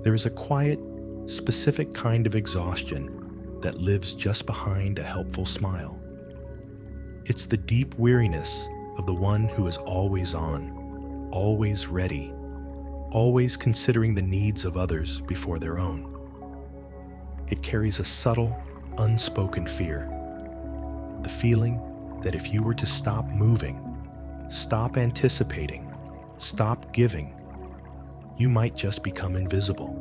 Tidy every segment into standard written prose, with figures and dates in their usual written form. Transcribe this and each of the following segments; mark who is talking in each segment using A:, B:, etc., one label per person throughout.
A: There is a quiet, specific kind of exhaustion that lives just behind a helpful smile. It's the deep weariness of the one who is always on, always ready, always considering the needs of others before their own. It carries a subtle, unspoken fear. The feeling that if you were to stop moving, stop anticipating, stop giving, you might just become invisible.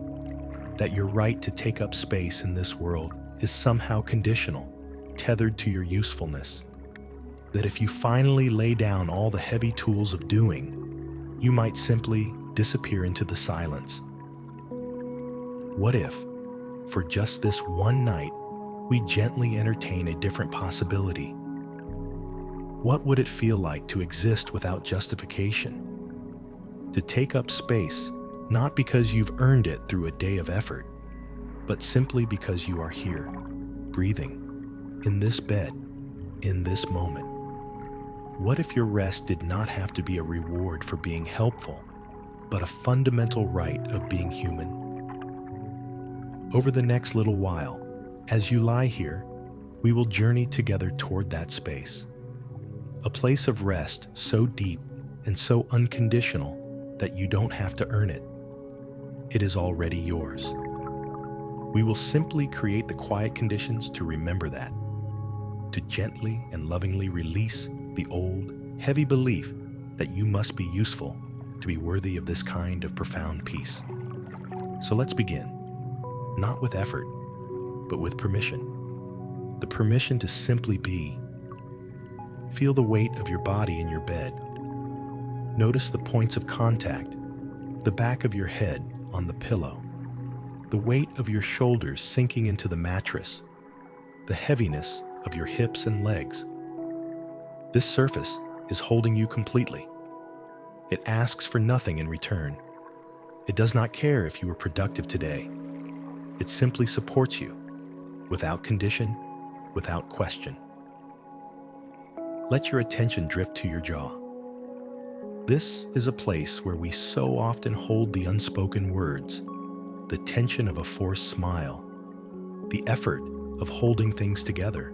A: That your right to take up space in this world is somehow conditional, tethered to your usefulness. That if you finally lay down all the heavy tools of doing, you might simply disappear into the silence. What if, for just this one night, we gently entertain a different possibility? What would it feel like to exist without justification? To take up space, not because you've earned it through a day of effort, but simply because you are here, breathing, in this bed, in this moment. What if your rest did not have to be a reward for being helpful, but a fundamental right of being human? Over the next little while, as you lie here, we will journey together toward that space. A place of rest so deep and so unconditional that you don't have to earn it. It is already yours. We will simply create the quiet conditions to remember that, to gently and lovingly release the old, heavy belief that you must be useful to be worthy of this kind of profound peace. So let's begin, not with effort, but with permission. The permission to simply be. Feel the weight of your body in your bed. Notice the points of contact, the back of your head on the pillow, the weight of your shoulders sinking into the mattress, the heaviness of your hips and legs. This surface is holding you completely. It asks for nothing in return. It does not care if you were productive today. It simply supports you, without condition, without question. Let your attention drift to your jaw. This is a place where we so often hold the unspoken words, the tension of a forced smile, the effort of holding things together.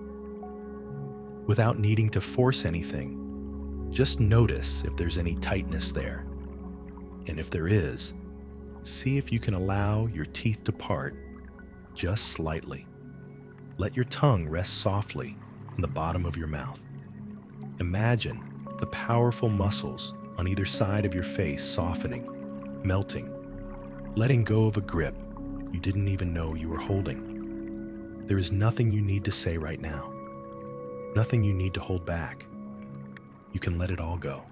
A: Without needing to force anything, just notice if there's any tightness there. And if there is, see if you can allow your teeth to part just slightly. Let your tongue rest softly in the bottom of your mouth. Imagine the powerful muscles on either side of your face softening, melting, letting go of a grip you didn't even know you were holding. There is nothing you need to say right now, nothing you need to hold back. You can let it all go.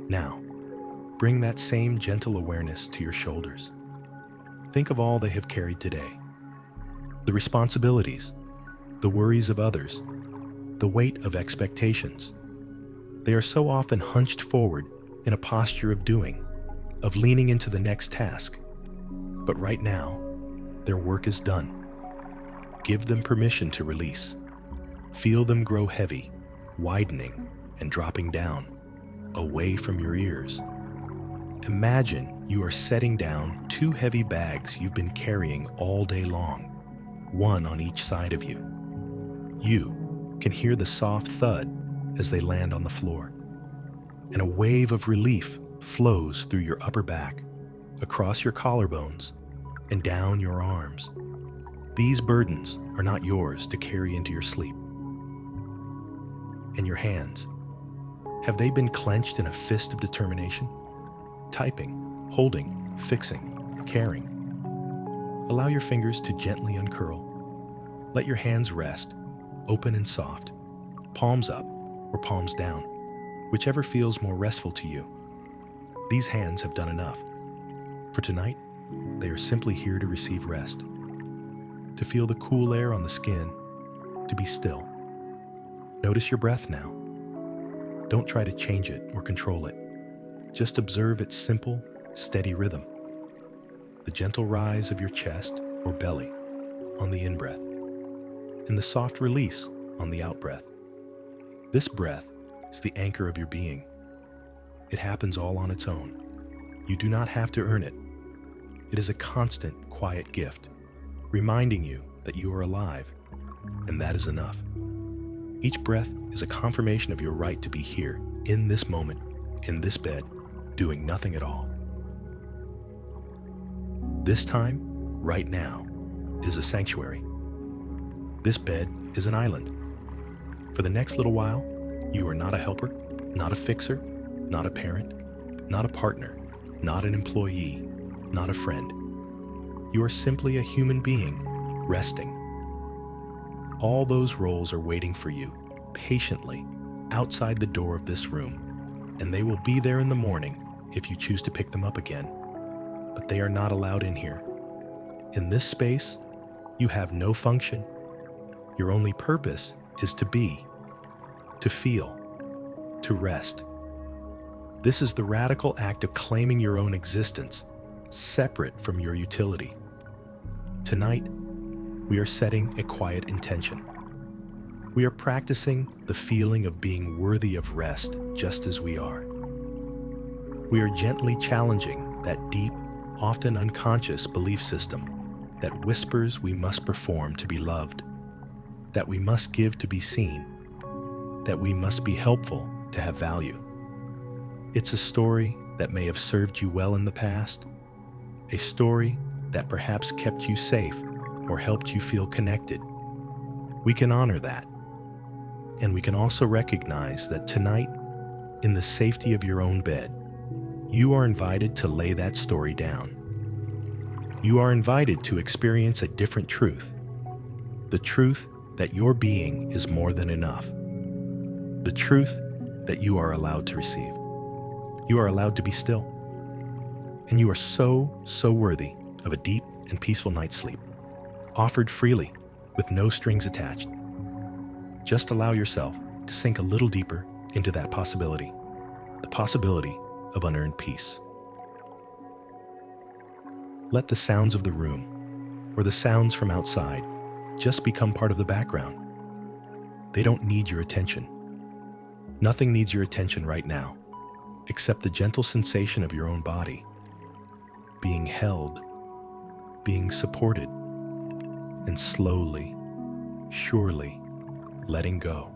A: Now, bring that same gentle awareness to your shoulders. Think of all they have carried today. The responsibilities, the worries of others, the weight of expectations. They are so often hunched forward in a posture of doing, of leaning into the next task. But right now, their work is done. Give them permission to release. Feel them grow heavy, widening and dropping down, away from your ears. Imagine you are setting down 2 heavy bags you've been carrying all day long, one on each side of you. You can hear the soft thud as they land on the floor, and a wave of relief flows through your upper back, across your collarbones, and down your arms. These burdens are not yours to carry into your sleep. And your hands, have they been clenched in a fist of determination? Typing, holding, fixing, caring. Allow your fingers to gently uncurl. Let your hands rest, open and soft, palms up or palms down, whichever feels more restful to you. These hands have done enough. For tonight, they are simply here to receive rest, to feel the cool air on the skin, to be still. Notice your breath now. Don't try to change it or control it. Just observe its simple, steady rhythm. The gentle rise of your chest or belly on the in-breath, and the soft release on the out-breath. This breath is the anchor of your being. It happens all on its own. You do not have to earn it. It is a constant, quiet gift, reminding you that you are alive, and that is enough. Each breath is a confirmation of your right to be here, in this moment, in this bed, doing nothing at all. This time, right now, is a sanctuary. This bed is an island. For the next little while, you are not a helper, not a fixer, not a parent, not a partner, not an employee, not a friend. You are simply a human being, resting. All those roles are waiting for you, patiently, outside the door of this room, and they will be there in the morning if you choose to pick them up again. But they are not allowed in here. In this space, you have no function. Your only purpose is to be, to feel, to rest. This is the radical act of claiming your own existence, separate from your utility. Tonight, we are setting a quiet intention. We are practicing the feeling of being worthy of rest just as we are. We are gently challenging that deep, often unconscious belief system that whispers we must perform to be loved, that we must give to be seen, that we must be helpful to have value. It's a story that may have served you well in the past, a story that perhaps kept you safe or helped you feel connected. We can honor that. And we can also recognize that tonight, in the safety of your own bed, you are invited to lay that story down. You are invited to experience a different truth, the truth that your being is more than enough, the truth that you are allowed to receive. You are allowed to be still, and you are so worthy of a deep and peaceful night's sleep, offered freely with no strings attached. Just allow yourself to sink a little deeper into that possibility, the possibility of unearned peace. Let the sounds of the room or the sounds from outside just become part of the background. They don't need your attention. Nothing needs your attention right now, except the gentle sensation of your own body, being held, being supported, and slowly, surely letting go.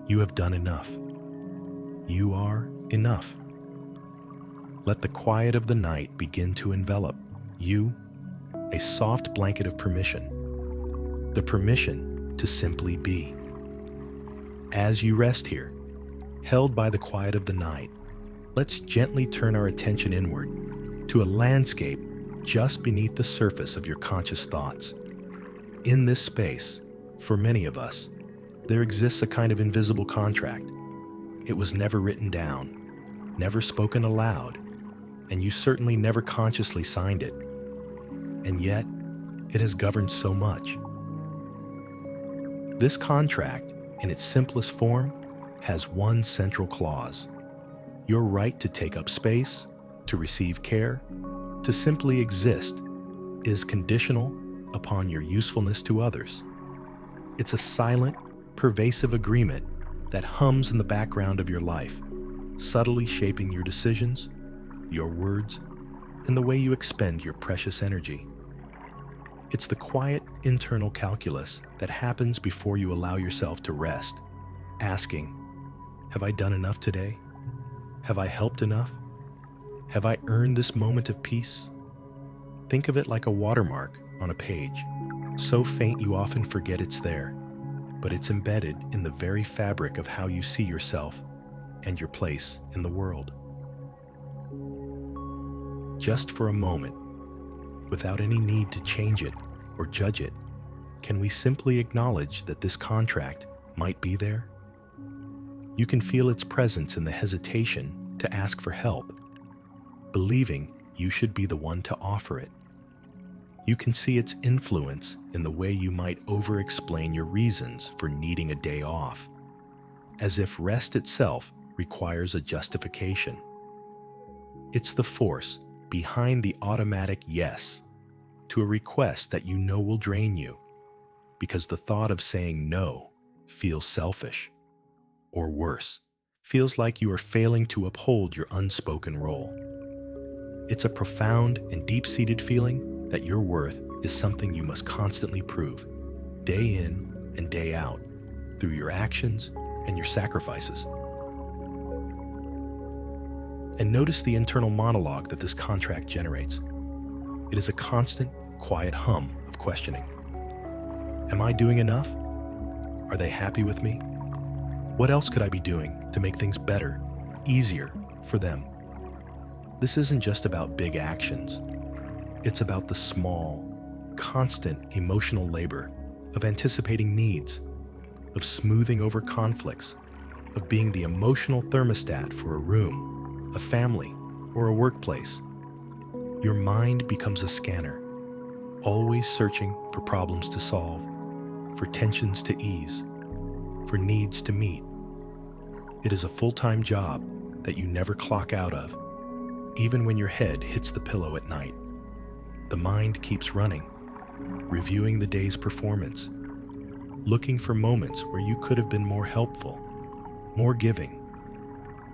A: You have done enough. You are enough. Let the quiet of the night begin to envelop you, a soft blanket of permission, the permission to simply be. As you rest here, held by the quiet of the night, let's gently turn our attention inward to a landscape just beneath the surface of your conscious thoughts. In this space, for many of us, there exists a kind of invisible contract. It was never written down, never spoken aloud, and you certainly never consciously signed it. And yet, it has governed so much. This contract, in its simplest form, has one central clause: your right to take up space, to receive care, to simply exist, is conditional upon your usefulness to others. It's a silent, pervasive agreement that hums in the background of your life, subtly shaping your decisions, your words, and the way you expend your precious energy. It's the quiet internal calculus that happens before you allow yourself to rest, asking, have I done enough today? Have I helped enough? Have I earned this moment of peace? Think of it like a watermark on a page, so faint you often forget it's there, but it's embedded in the very fabric of how you see yourself and your place in the world. Just for a moment, without any need to change it or judge it, can we simply acknowledge that this contract might be there? You can feel its presence in the hesitation to ask for help, believing you should be the one to offer it. You can see its influence in the way you might over-explain your reasons for needing a day off, as if rest itself requires a justification. It's the force behind the automatic yes to a request that you know will drain you, because the thought of saying no feels selfish, or worse, feels like you are failing to uphold your unspoken role. It's a profound and deep-seated feeling that your worth is something you must constantly prove, day in and day out, through your actions and your sacrifices. And notice the internal monologue that this contract generates. It is a constant, quiet hum of questioning. Am I doing enough? Are they happy with me? What else could I be doing to make things better, easier for them? This isn't just about big actions. It's about the small, constant emotional labor of anticipating needs, of smoothing over conflicts, of being the emotional thermostat for a room, a family, or a workplace. Your mind becomes a scanner, always searching for problems to solve, for tensions to ease, for needs to meet. It is a full-time job that you never clock out of, even when your head hits the pillow at night. The mind keeps running, reviewing the day's performance, looking for moments where you could have been more helpful, more giving,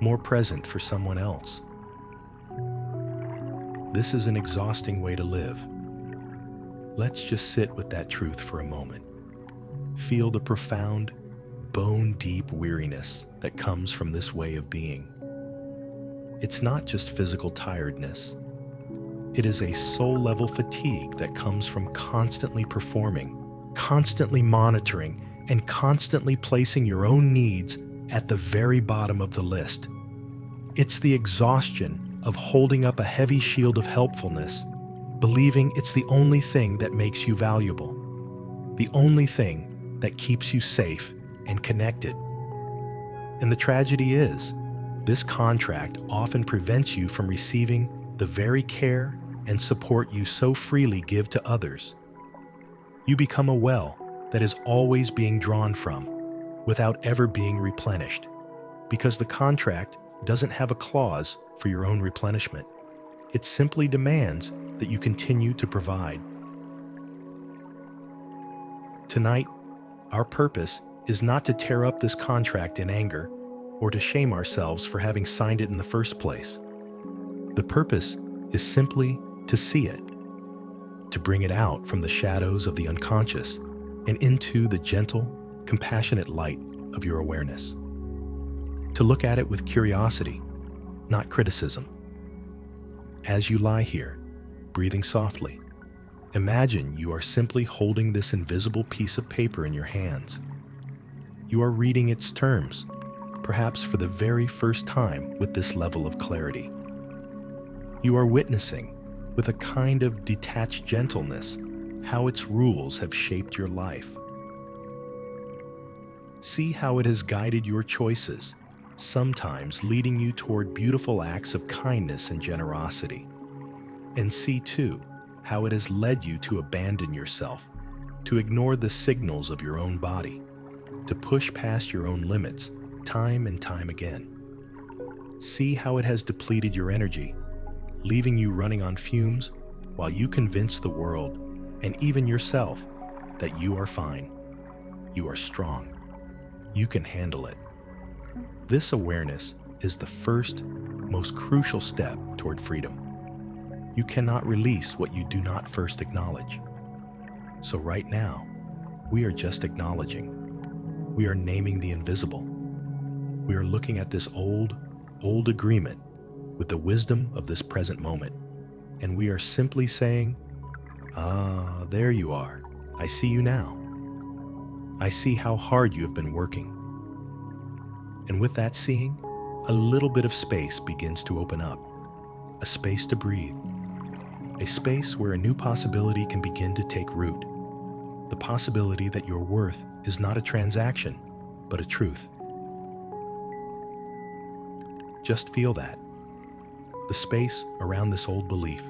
A: more present for someone else. This is an exhausting way to live. Let's just sit with that truth for a moment. Feel the profound, bone-deep weariness that comes from this way of being. It's not just physical tiredness. It is a soul-level fatigue that comes from constantly performing, constantly monitoring, and constantly placing your own needs at the very bottom of the list. It's the exhaustion of holding up a heavy shield of helpfulness, believing it's the only thing that makes you valuable, the only thing that keeps you safe and connected. And the tragedy is, this contract often prevents you from receiving the very care and support you so freely give to others. You become a well that is always being drawn from, without ever being replenished, because the contract doesn't have a clause for your own replenishment. It simply demands that you continue to provide. Tonight, our purpose is not to tear up this contract in anger or to shame ourselves for having signed it in the first place. The purpose is simply to see it, to bring it out from the shadows of the unconscious and into the gentle, compassionate light of your awareness. To look at it with curiosity, not criticism. As you lie here, breathing softly, imagine you are simply holding this invisible piece of paper in your hands. You are reading its terms, perhaps for the very first time with this level of clarity. You are witnessing, with a kind of detached gentleness, how its rules have shaped your life. See how it has guided your choices, sometimes leading you toward beautiful acts of kindness and generosity. And see, too, how it has led you to abandon yourself, to ignore the signals of your own body, to push past your own limits time and time again. See how it has depleted your energy, leaving you running on fumes while you convince the world, and even yourself, that you are fine, you are strong, you can handle it. This awareness is the first, most crucial step toward freedom. You cannot release what you do not first acknowledge. So right now, we are just acknowledging. We are naming the invisible. We are looking at this old agreement with the wisdom of this present moment. And we are simply saying, there you are. I see you now. I see how hard you have been working. And with that seeing, a little bit of space begins to open up. A space to breathe. A space where a new possibility can begin to take root. The possibility that your worth is not a transaction, but a truth. Just feel that. The space around this old belief.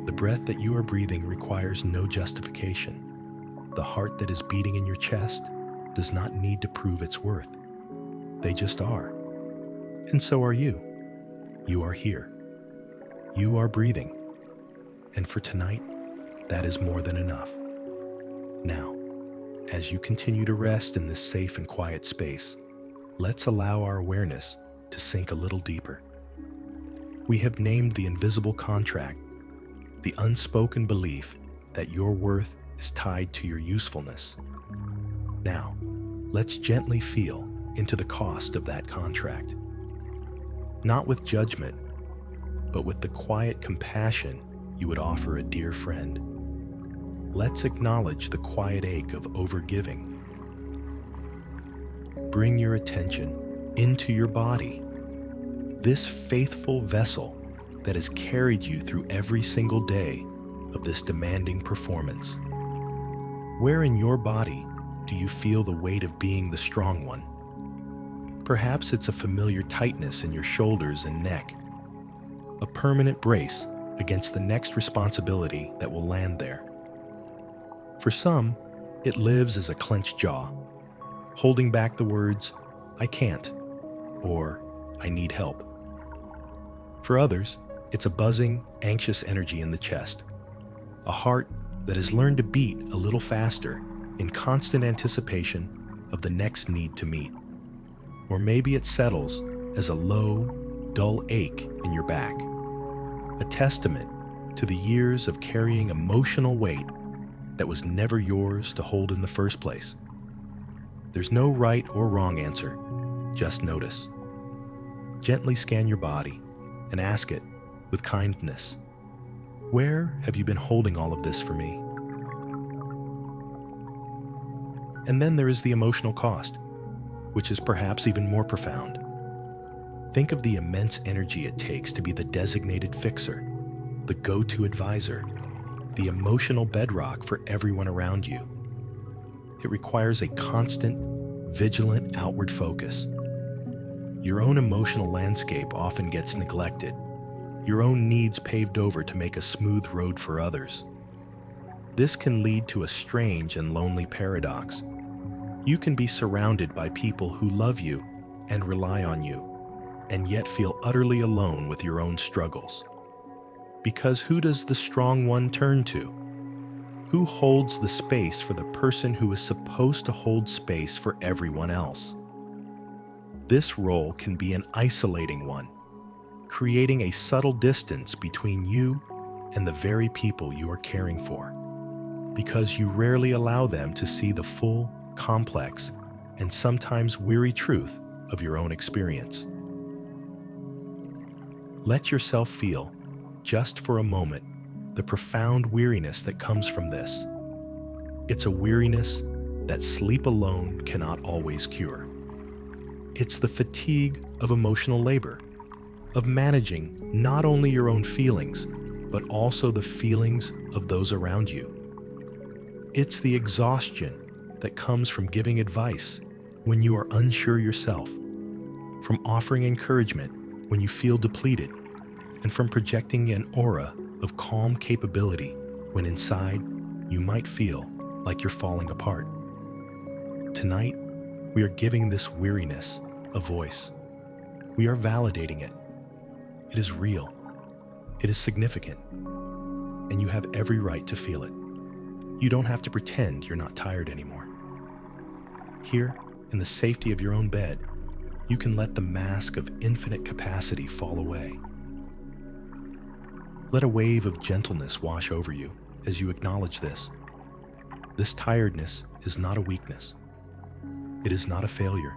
A: The breath that you are breathing requires no justification. The heart that is beating in your chest does not need to prove its worth. They just are. And so are you. You are here. You are breathing. And for tonight, that is more than enough. Now, as you continue to rest in this safe and quiet space, let's allow our awareness to sink a little deeper. We have named the invisible contract, the unspoken belief that your worth is tied to your usefulness. Now, let's gently feel into the cost of that contract. Not with judgment, but with the quiet compassion you would offer a dear friend. Let's acknowledge the quiet ache of overgiving. Bring your attention into your body, this faithful vessel that has carried you through every single day of this demanding performance. Where in your body do you feel the weight of being the strong one? Perhaps it's a familiar tightness in your shoulders and neck, a permanent brace against the next responsibility that will land there. For some, it lives as a clenched jaw, holding back the words, "I can't," or "I need help." For others, it's a buzzing, anxious energy in the chest, a heart that has learned to beat a little faster in constant anticipation of the next need to meet. Or maybe it settles as a low, dull ache in your back, a testament to the years of carrying emotional weight that was never yours to hold in the first place. There's no right or wrong answer, just notice. Gently scan your body and ask it with kindness, where have you been holding all of this for me? And then there is the emotional cost, which is perhaps even more profound. Think of the immense energy it takes to be the designated fixer, the go-to advisor, the emotional bedrock for everyone around you. It requires a constant, vigilant outward focus. Your own emotional landscape often gets neglected, your own needs paved over to make a smooth road for others. This can lead to a strange and lonely paradox. You can be surrounded by people who love you and rely on you, and yet feel utterly alone with your own struggles. Because who does the strong one turn to? Who holds the space for the person who is supposed to hold space for everyone else? This role can be an isolating one, creating a subtle distance between you and the very people you are caring for, because you rarely allow them to see the full, complex, and sometimes weary truth of your own experience. Let yourself feel, just for a moment, the profound weariness that comes from this. It's a weariness that sleep alone cannot always cure. It's the fatigue of emotional labor, of managing not only your own feelings, but also the feelings of those around you. It's the exhaustion that comes from giving advice when you are unsure yourself, from offering encouragement when you feel depleted, and from projecting an aura of calm capability when inside you might feel like you're falling apart. Tonight, we are giving this weariness a voice. We are validating it. It is real. It is significant. And you have every right to feel it. You don't have to pretend you're not tired anymore. Here, in the safety of your own bed, you can let the mask of infinite capacity fall away. Let a wave of gentleness wash over you as you acknowledge this. This tiredness is not a weakness. It is not a failure.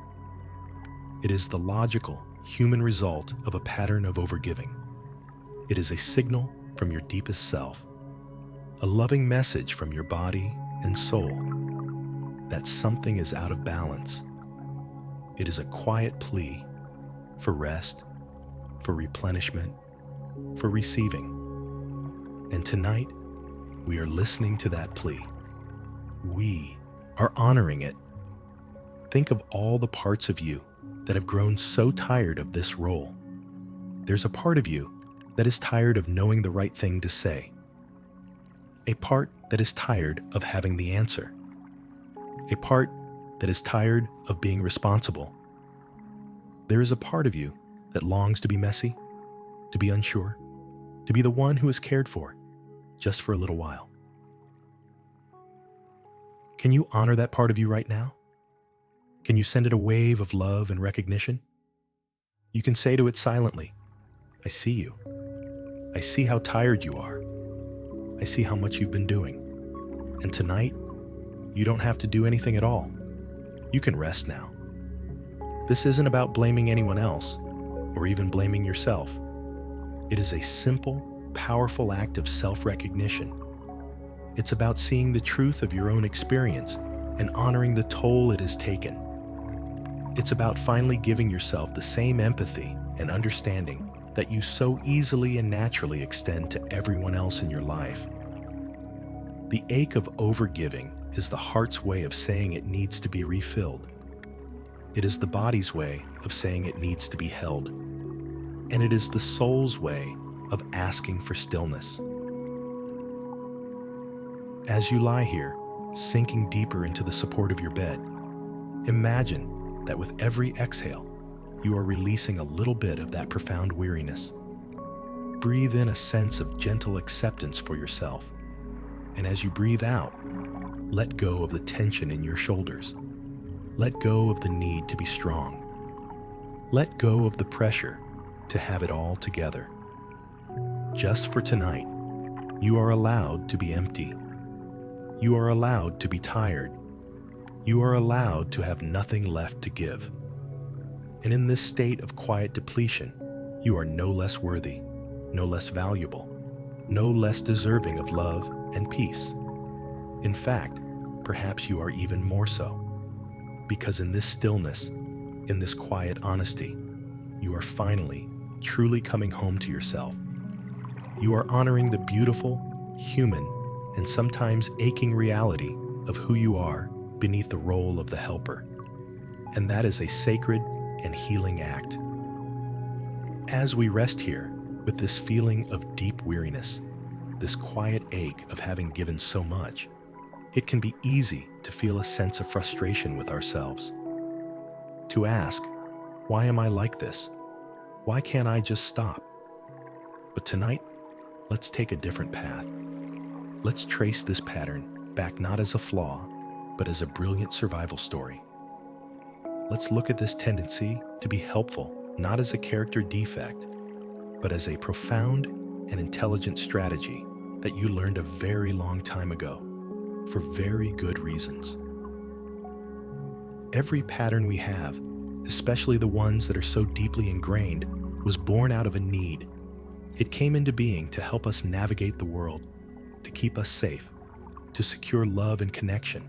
A: It is the logical, human result of a pattern of overgiving. It is a signal from your deepest self, a loving message from your body and soul that something is out of balance. It is a quiet plea for rest, for replenishment, for receiving. And tonight, we are listening to that plea. We are honoring it. Think of all the parts of you that have grown so tired of this role. There's a part of you that is tired of knowing the right thing to say. A part that is tired of having the answer. A part that is tired of being responsible. There is a part of you that longs to be messy, to be unsure, to be the one who is cared for, just for a little while. Can you honor that part of you right now? Can you send it a wave of love and recognition? You can say to it silently, I see you. I see how tired you are. I see how much you've been doing. And tonight, you don't have to do anything at all. You can rest now. This isn't about blaming anyone else, or even blaming yourself. It is a simple, powerful act of self-recognition. It's about seeing the truth of your own experience and honoring the toll it has taken. It's about finally giving yourself the same empathy and understanding that you so easily and naturally extend to everyone else in your life. The ache of overgiving is the heart's way of saying it needs to be refilled. It is the body's way of saying it needs to be held. And it is the soul's way of asking for stillness. As you lie here, sinking deeper into the support of your bed, imagine that with every exhale, you are releasing a little bit of that profound weariness. Breathe in a sense of gentle acceptance for yourself. And as you breathe out, let go of the tension in your shoulders. Let go of the need to be strong. Let go of the pressure to have it all together. Just for tonight, you are allowed to be empty. You are allowed to be tired. You are allowed to have nothing left to give. And in this state of quiet depletion, you are no less worthy, no less valuable, no less deserving of love and peace. In fact, perhaps you are even more so, because in this stillness, in this quiet honesty, you are finally, truly coming home to yourself. You are honoring the beautiful, human, and sometimes aching reality of who you are beneath the role of the helper. And that is a sacred and healing act. As we rest here with this feeling of deep weariness, this quiet ache of having given so much, it can be easy to feel a sense of frustration with ourselves. To ask, why am I like this? Why can't I just stop? But tonight, let's take a different path. Let's trace this pattern back not as a flaw, but as a brilliant survival story. Let's look at this tendency to be helpful not as a character defect, but as a profound and intelligent strategy that you learned a very long time ago, for very good reasons. Every pattern we have, especially the ones that are so deeply ingrained, was born out of a need. It came into being to help us navigate the world, to keep us safe, to secure love and connection.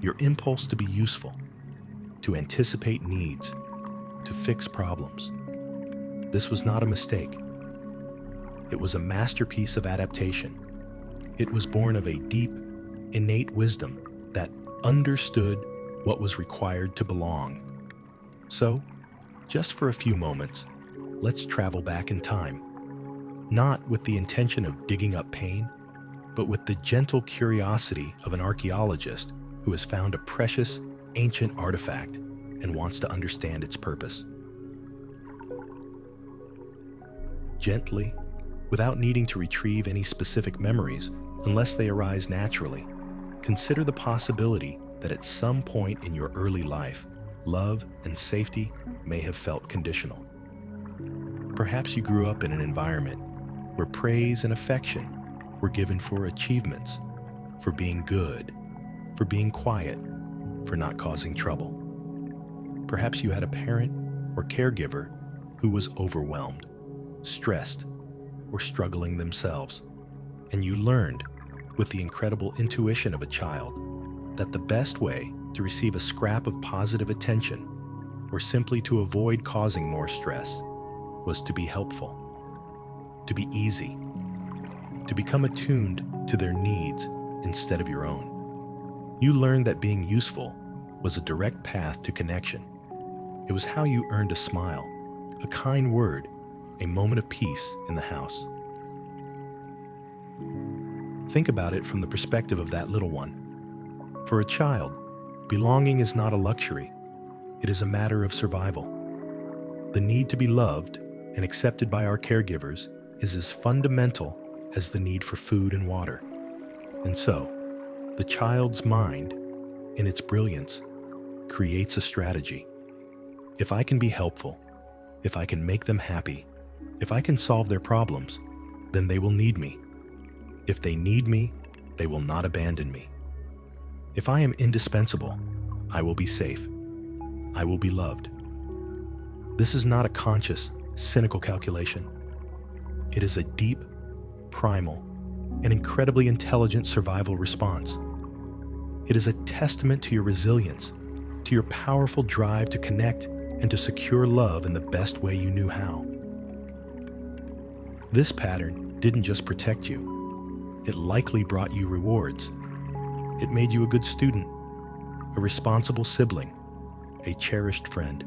A: Your impulse to be useful, to anticipate needs, to fix problems. This was not a mistake. It was a masterpiece of adaptation. It was born of a deep, innate wisdom that understood what was required to belong. So, just for a few moments, let's travel back in time, not with the intention of digging up pain, but with the gentle curiosity of an archaeologist who has found a precious, ancient artifact and wants to understand its purpose. Gently, without needing to retrieve any specific memories unless they arise naturally, consider the possibility that at some point in your early life, love and safety may have felt conditional. Perhaps you grew up in an environment where praise and affection were given for achievements, for being good, for being quiet, for not causing trouble. Perhaps you had a parent or caregiver who was overwhelmed, stressed, or struggling themselves, and you learned, with the incredible intuition of a child, that the best way to receive a scrap of positive attention, or simply to avoid causing more stress, was to be helpful, to be easy, to become attuned to their needs instead of your own. You learned that being useful was a direct path to connection. It was how you earned a smile, a kind word, a moment of peace in the house. Think about it from the perspective of that little one. For a child, belonging is not a luxury. It is a matter of survival. The need to be loved and accepted by our caregivers is as fundamental as the need for food and water. And so, the child's mind, in its brilliance, creates a strategy. If I can be helpful, if I can make them happy, If I can solve their problems, then they will need me. If they need me, they will not abandon me. If I am indispensable, I will be safe. I will be loved. This is not a conscious, cynical calculation. It is a deep, primal, and incredibly intelligent survival response. It is a testament to your resilience, to your powerful drive to connect and to secure love in the best way you knew how. This pattern didn't just protect you. It likely brought you rewards. It made you a good student, a responsible sibling, a cherished friend.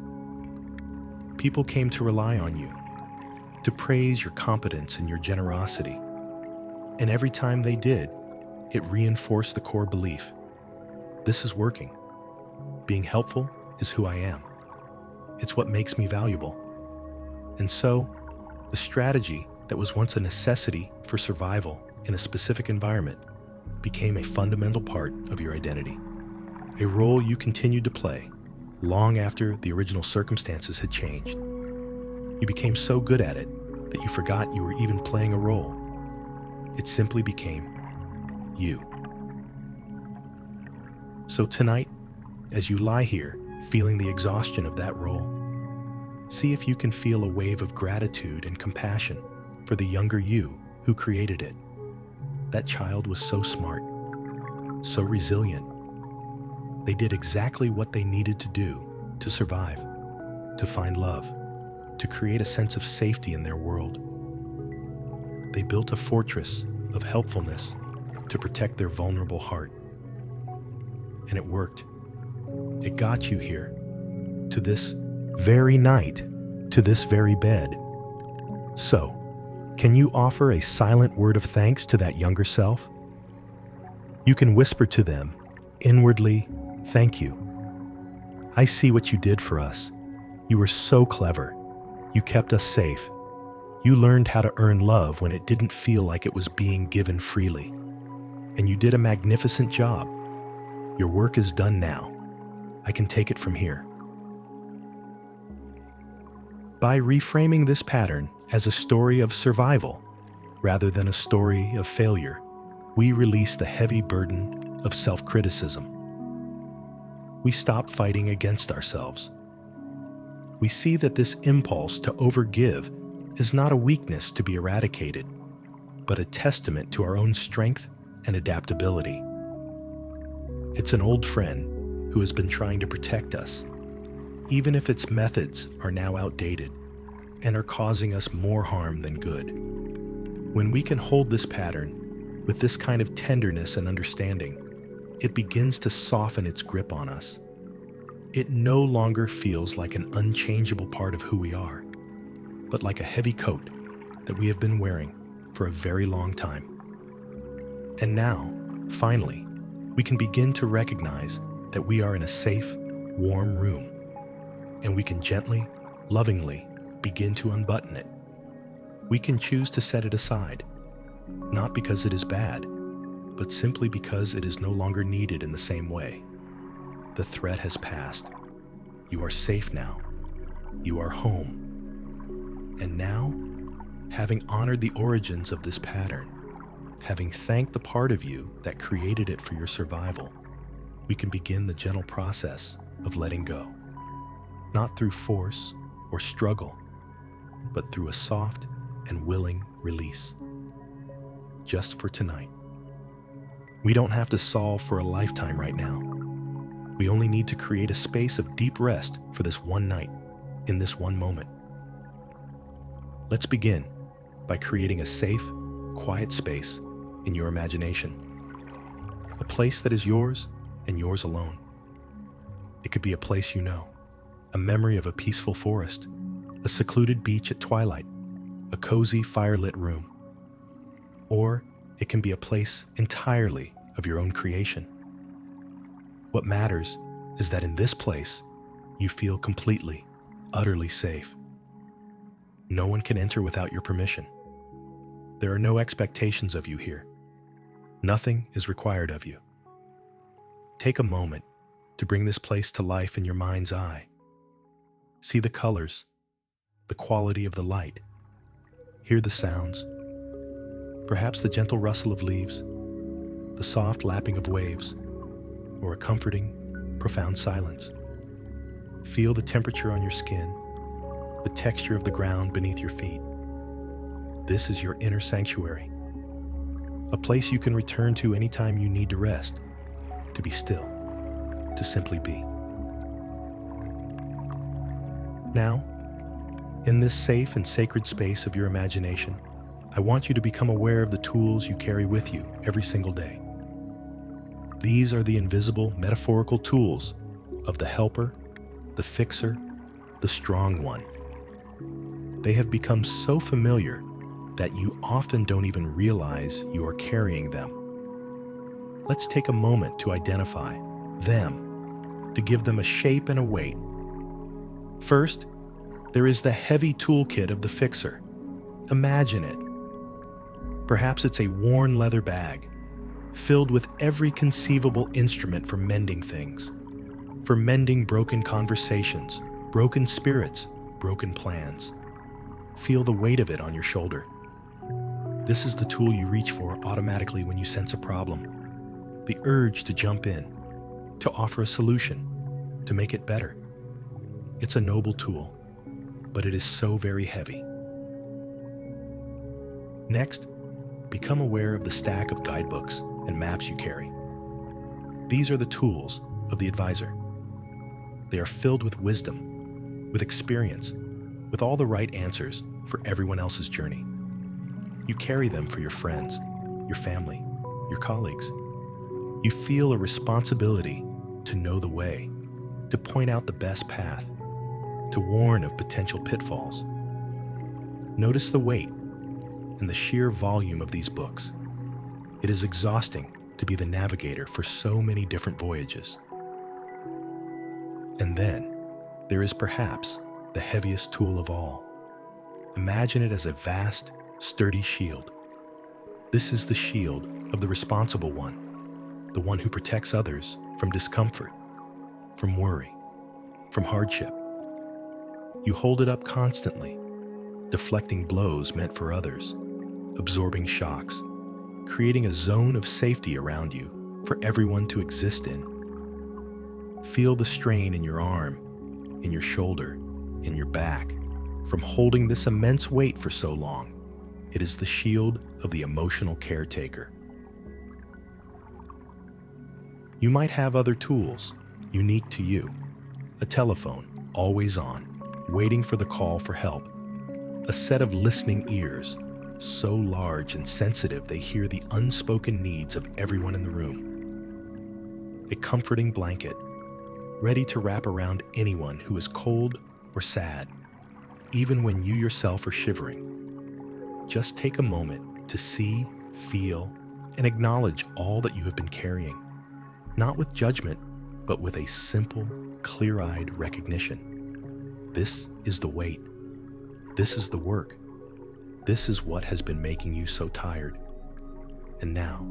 A: People came to rely on you, to praise your competence and your generosity. And every time they did, it reinforced the core belief: this is working. Being helpful is who I am. It's what makes me valuable. And so, the strategy that was once a necessity for survival in a specific environment became a fundamental part of your identity, a role you continued to play long after the original circumstances had changed. You became so good at it that you forgot you were even playing a role. It simply became you. So tonight, as you lie here, feeling the exhaustion of that role, see if you can feel a wave of gratitude and compassion for the younger you who created it. That child was so smart, so resilient. They did exactly what they needed to do to survive, to find love, to create a sense of safety in their world. They built a fortress of helpfulness to protect their vulnerable heart. And it worked. It got you here, to this very night, to this very bed. So, can you offer a silent word of thanks to that younger self? You can whisper to them, inwardly, "Thank you. I see what you did for us. You were so clever. You kept us safe. You learned how to earn love when it didn't feel like it was being given freely. And you did a magnificent job. Your work is done now. I can take it from here." By reframing this pattern as a story of survival rather than a story of failure, we release the heavy burden of self-criticism. We stop fighting against ourselves. We see that this impulse to overgive is not a weakness to be eradicated, but a testament to our own strength and adaptability. It's an old friend who has been trying to protect us, even if its methods are now outdated and are causing us more harm than good. When we can hold this pattern with this kind of tenderness and understanding, it begins to soften its grip on us. It no longer feels like an unchangeable part of who we are, but like a heavy coat that we have been wearing for a very long time. And now, finally, we can begin to recognize that we are in a safe, warm room, and we can gently, lovingly begin to unbutton it. We can choose to set it aside, not because it is bad, but simply because it is no longer needed in the same way. The threat has passed. You are safe now. You are home. And now, having honored the origins of this pattern, having thanked the part of you that created it for your survival, we can begin the gentle process of letting go. Not through force or struggle, but through a soft and willing release. Just for tonight. We don't have to solve for a lifetime right now. We only need to create a space of deep rest for this one night, in this one moment. Let's begin by creating a safe, quiet space in your imagination. A place that is yours and yours alone. It could be a place you know, a memory of a peaceful forest, a secluded beach at twilight, a cozy firelit room. Or it can be a place entirely of your own creation. What matters is that in this place, you feel completely, utterly safe. No one can enter without your permission. There are no expectations of you here. Nothing is required of you. Take a moment to bring this place to life in your mind's eye. See the colors, the quality of the light, Hear the sounds. Perhaps the gentle rustle of leaves, the soft lapping of waves, or a comforting, profound silence. Feel the temperature on your skin, the texture of the ground beneath your feet. This is your inner sanctuary, a place you can return to anytime you need to rest, to be still, to simply be. Now, in this safe and sacred space of your imagination, I want you to become aware of the tools you carry with you every single day. These are the invisible, metaphorical tools of the helper, the fixer, the strong one. They have become so familiar that you often don't even realize you are carrying them. Let's take a moment to identify them, to give them a shape and a weight. First, there is the heavy toolkit of the fixer. Imagine it. Perhaps it's a worn leather bag, filled with every conceivable instrument for mending things, for mending broken conversations, broken spirits, broken plans. Feel the weight of it on your shoulder. This is the tool you reach for automatically when you sense a problem, the urge to jump in, to offer a solution, to make it better. It's a noble tool, but it is so very heavy. Next, become aware of the stack of guidebooks and maps you carry. These are the tools of the advisor. They are filled with wisdom, with experience, with all the right answers for everyone else's journey. You carry them for your friends, your family, your colleagues. You feel a responsibility to know the way, to point out the best path, to warn of potential pitfalls. Notice the weight and the sheer volume of these books. It is exhausting to be the navigator for so many different voyages. And then, there is perhaps the heaviest tool of all. Imagine it as a vast, sturdy shield. This is the shield of the responsible one, the one who protects others from discomfort, from worry, from hardship. You hold it up constantly, deflecting blows meant for others, absorbing shocks, creating a zone of safety around you for everyone to exist in. Feel the strain in your arm, in your shoulder, in your back, from holding this immense weight for so long. It is the shield of the emotional caretaker. You might have other tools, unique to you. A telephone, always on, waiting for the call for help. A set of listening ears, so large and sensitive they hear the unspoken needs of everyone in the room. A comforting blanket, ready to wrap around anyone who is cold or sad, even when you yourself are shivering. Just take a moment to see, feel, and acknowledge all that you have been carrying, not with judgment, but with a simple, clear-eyed recognition. This is the weight. This is the work. This is what has been making you so tired. And now,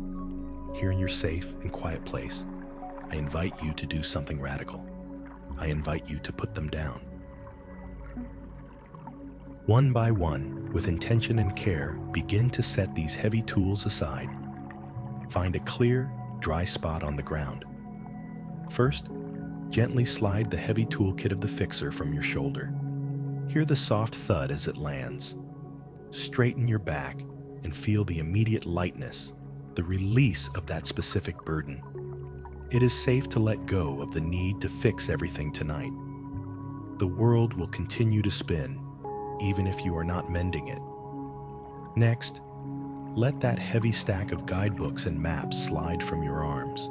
A: here in your safe and quiet place, I invite you to do something radical. I invite you to put them down. One by one, with intention and care, begin to set these heavy tools aside. Find a clear, dry spot on the ground. First, gently slide the heavy toolkit of the fixer from your shoulder. Hear the soft thud as it lands. Straighten your back and feel the immediate lightness, the release of that specific burden. It is safe to let go of the need to fix everything tonight. The world will continue to spin, even if you are not mending it. Next, let that heavy stack of guidebooks and maps slide from your arms.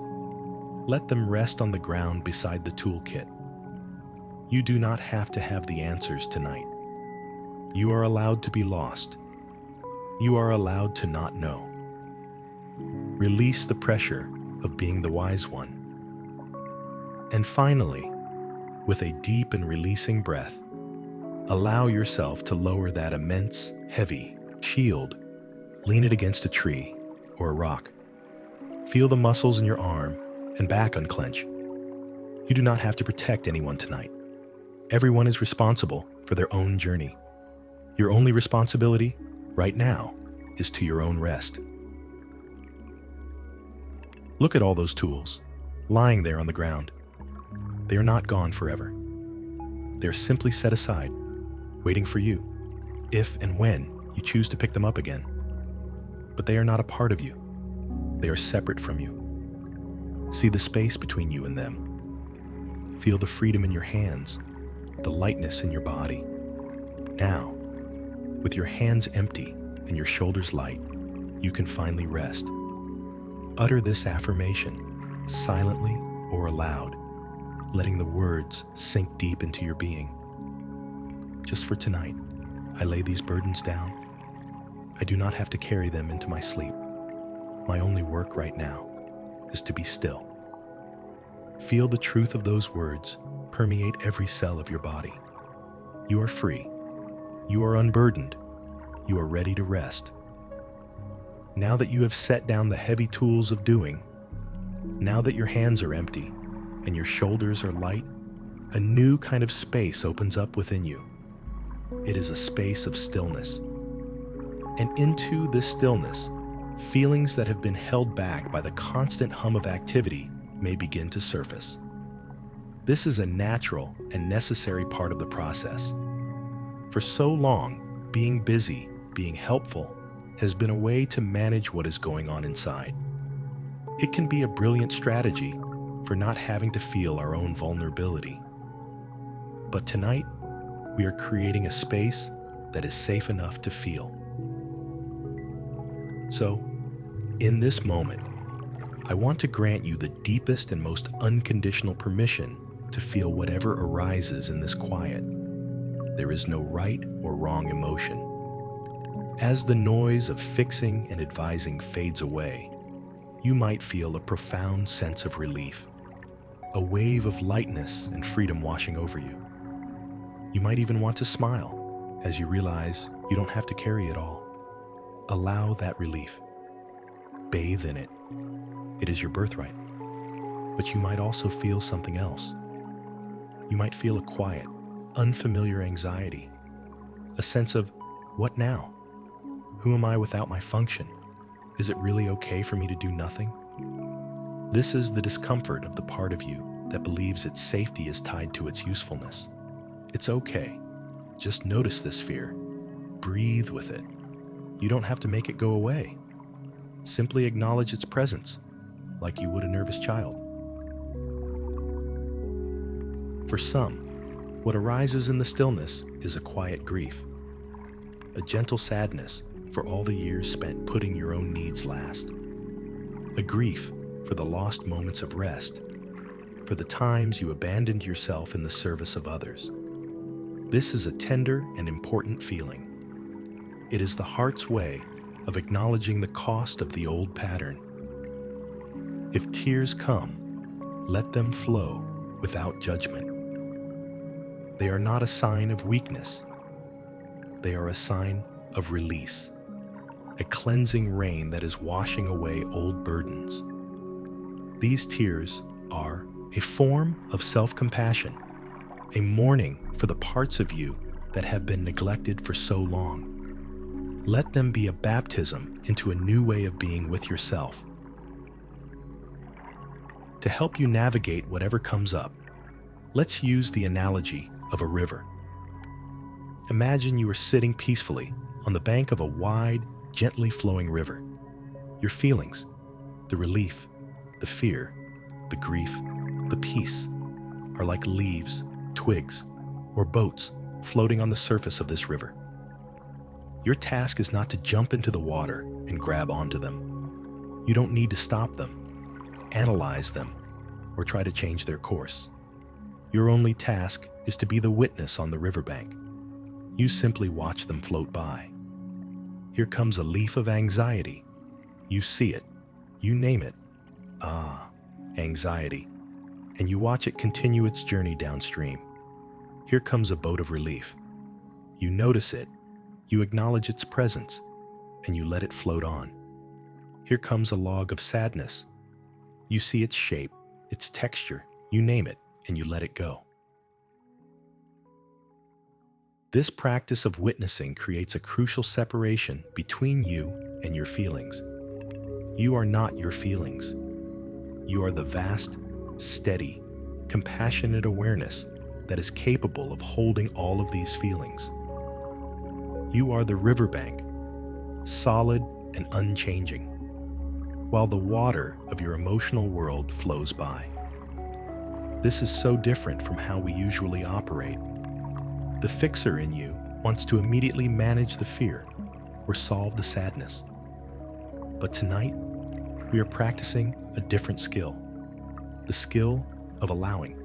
A: Let them rest on the ground beside the toolkit. You do not have to have the answers tonight. You are allowed to be lost. You are allowed to not know. Release the pressure of being the wise one. And finally, with a deep and releasing breath, allow yourself to lower that immense, heavy shield. Lean it against a tree or a rock. Feel the muscles in your arm and back unclench. You do not have to protect anyone tonight. Everyone is responsible for their own journey. Your only responsibility right now is to your own rest. Look at all those tools lying there on the ground. They are not gone forever. They are simply set aside, waiting for you, if and when you choose to pick them up again. But they are not a part of you. They are separate from you. See the space between you and them. Feel the freedom in your hands, the lightness in your body. Now, with your hands empty and your shoulders light, you can finally rest. Utter this affirmation, silently or aloud, letting the words sink deep into your being. Just for tonight, I lay these burdens down. I do not have to carry them into my sleep. My only work right now is to be still. Feel the truth of those words permeate every cell of your body. You are free. You are unburdened. You are ready to rest. Now that you have set down the heavy tools of doing, now that your hands are empty and your shoulders are light, a new kind of space opens up within you. It is a space of stillness. And into this stillness, feelings that have been held back by the constant hum of activity may begin to surface. This is a natural and necessary part of the process. For so long, being busy, being helpful, has been a way to manage what is going on inside. It can be a brilliant strategy for not having to feel our own vulnerability. But tonight, we are creating a space that is safe enough to feel. So, in this moment, I want to grant you the deepest and most unconditional permission to feel whatever arises in this quiet. There is no right or wrong emotion. As the noise of fixing and advising fades away, you might feel a profound sense of relief, a wave of lightness and freedom washing over you. You might even want to smile as you realize you don't have to carry it all. Allow that relief. Bathe in it. It is your birthright. But you might also feel something else. You might feel a quiet, unfamiliar anxiety, a sense of, what now? Who am I without my function? Is it really okay for me to do nothing? This is the discomfort of the part of you that believes its safety is tied to its usefulness. It's okay. Just notice this fear. Breathe with it. You don't have to make it go away. Simply acknowledge its presence, like you would a nervous child. For some, what arises in the stillness is a quiet grief, a gentle sadness for all the years spent putting your own needs last, a grief for the lost moments of rest, for the times you abandoned yourself in the service of others. This is a tender and important feeling. It is the heart's way of acknowledging the cost of the old pattern. If tears come, let them flow without judgment. They are not a sign of weakness. They are a sign of release, a cleansing rain that is washing away old burdens. These tears are a form of self-compassion, a mourning for the parts of you that have been neglected for so long. Let them be a baptism into a new way of being with yourself. To help you navigate whatever comes up, let's use the analogy of a river. Imagine you are sitting peacefully on the bank of a wide, gently flowing river. Your feelings, the relief, the fear, the grief, the peace, are like leaves, twigs, or boats floating on the surface of this river. Your task is not to jump into the water and grab onto them. You don't need to stop them, analyze them, or try to change their course. Your only task is to be the witness on the riverbank. You simply watch them float by. Here comes a leaf of anxiety. You see it. You name it. Ah, anxiety. And you watch it continue its journey downstream. Here comes a boat of relief. You notice it. You acknowledge its presence, and you let it float on. Here comes a log of sadness. You see its shape, its texture, you name it, and you let it go. This practice of witnessing creates a crucial separation between you and your feelings. You are not your feelings. You are the vast, steady, compassionate awareness that is capable of holding all of these feelings. You are the riverbank, solid and unchanging, while the water of your emotional world flows by. This is so different from how we usually operate. The fixer in you wants to immediately manage the fear or solve the sadness. But tonight, we are practicing a different skill. The skill of allowing.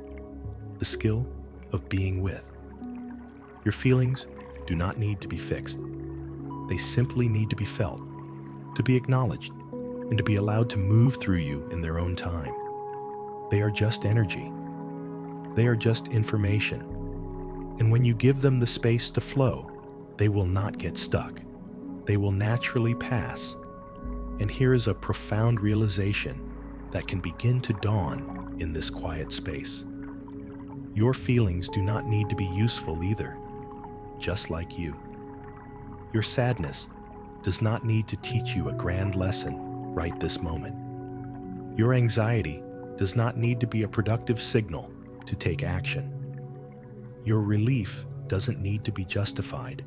A: The skill of being with. Your feelings do not need to be fixed. They simply need to be felt, to be acknowledged, and to be allowed to move through you in their own time. They are just energy. They are just information. And when you give them the space to flow, they will not get stuck. They will naturally pass. And here is a profound realization that can begin to dawn in this quiet space. Your feelings do not need to be useful either, just like you. Your sadness does not need to teach you a grand lesson right this moment. Your anxiety does not need to be a productive signal to take action. Your relief doesn't need to be justified.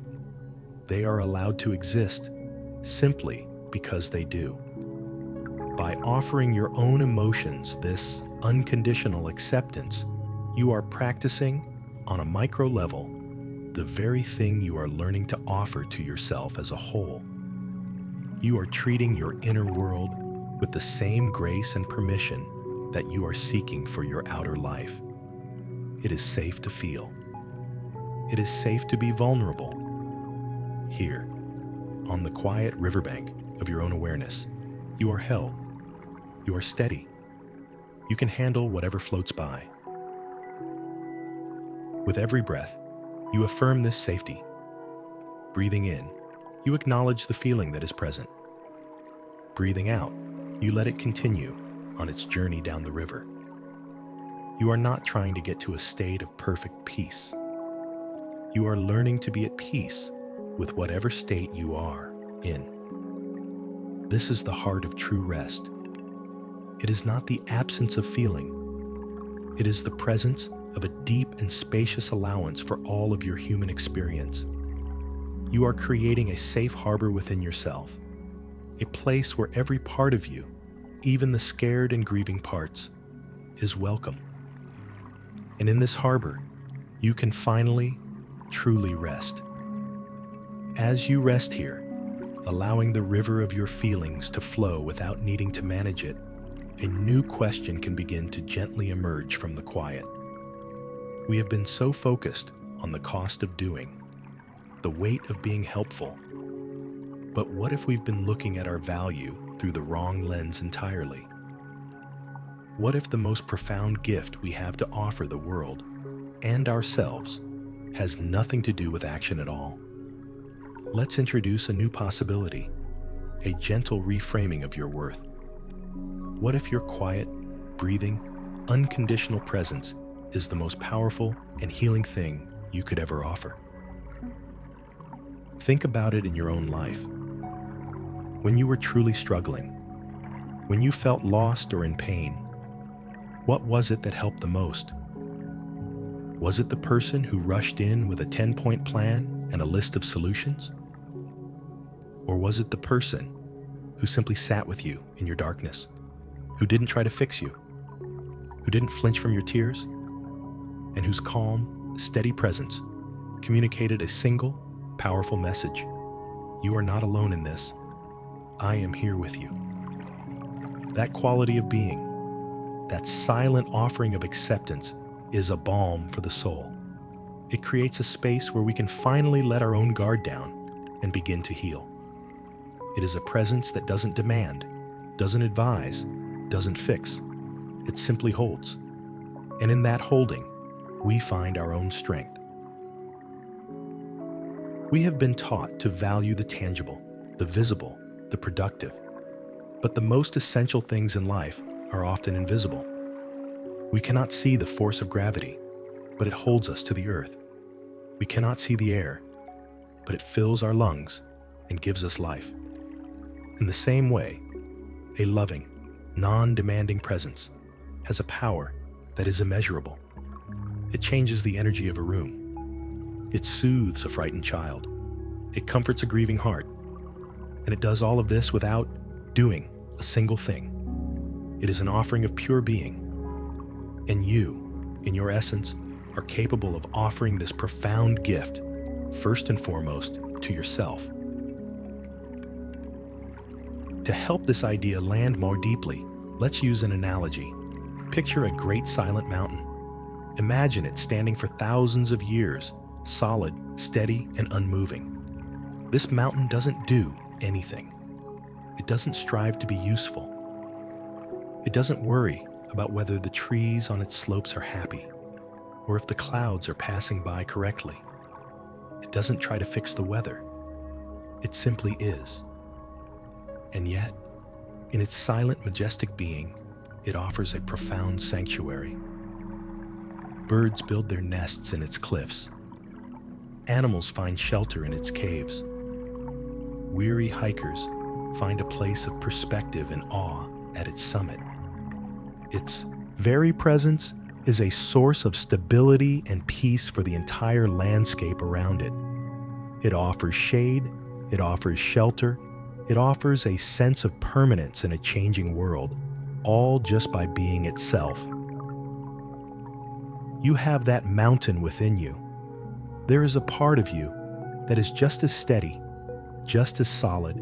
A: They are allowed to exist simply because they do. By offering your own emotions this unconditional acceptance, you are practicing, on a micro level, the very thing you are learning to offer to yourself as a whole. You are treating your inner world with the same grace and permission that you are seeking for your outer life. It is safe to feel. It is safe to be vulnerable. Here, on the quiet riverbank of your own awareness, you are held. You are steady. You can handle whatever floats by. With every breath, you affirm this safety. Breathing in, you acknowledge the feeling that is present. Breathing out, you let it continue on its journey down the river. You are not trying to get to a state of perfect peace. You are learning to be at peace with whatever state you are in. This is the heart of true rest. It is not the absence of feeling. It is the presence of a deep and spacious allowance for all of your human experience. You are creating a safe harbor within yourself, a place where every part of you, even the scared and grieving parts, is welcome. And in this harbor, you can finally, truly rest. As you rest here, allowing the river of your feelings to flow without needing to manage it, a new question can begin to gently emerge from the quiet. We have been so focused on the cost of doing, the weight of being helpful. But what if we've been looking at our value through the wrong lens entirely? What if the most profound gift we have to offer the world and ourselves has nothing to do with action at all? Let's introduce a new possibility, a gentle reframing of your worth. What if your quiet, breathing, unconditional presence is the most powerful and healing thing you could ever offer? Think about it in your own life. When you were truly struggling, when you felt lost or in pain, what was it that helped the most? Was it the person who rushed in with a 10-point plan and a list of solutions? Or was it the person who simply sat with you in your darkness, who didn't try to fix you, who didn't flinch from your tears, and whose calm, steady presence communicated a single, powerful message? You are not alone in this. I am here with you. That quality of being, that silent offering of acceptance, is a balm for the soul. It creates a space where we can finally let our own guard down and begin to heal. It is a presence that doesn't demand, doesn't advise, doesn't fix. It simply holds. And in that holding, we find our own strength. We have been taught to value the tangible, the visible, the productive. But the most essential things in life are often invisible. We cannot see the force of gravity, but it holds us to the earth. We cannot see the air, but it fills our lungs and gives us life. In the same way, a loving, non-demanding presence has a power that is immeasurable. It changes the energy of a room. It soothes a frightened child. It comforts a grieving heart. And it does all of this without doing a single thing. It is an offering of pure being. And you, in your essence, are capable of offering this profound gift, first and foremost, to yourself. To help this idea land more deeply, let's use an analogy. Picture a great silent mountain. Imagine it standing for thousands of years, solid, steady, and unmoving. This mountain doesn't do anything. It doesn't strive to be useful. It doesn't worry about whether the trees on its slopes are happy or if the clouds are passing by correctly. It doesn't try to fix the weather. It simply is. And yet, in its silent, majestic being, it offers a profound sanctuary. Birds build their nests in its cliffs. Animals find shelter in its caves. Weary hikers find a place of perspective and awe at its summit. Its very presence is a source of stability and peace for the entire landscape around it. It offers shade, it offers shelter, it offers a sense of permanence in a changing world, all just by being itself. You have that mountain within you. There is a part of you that is just as steady, just as solid,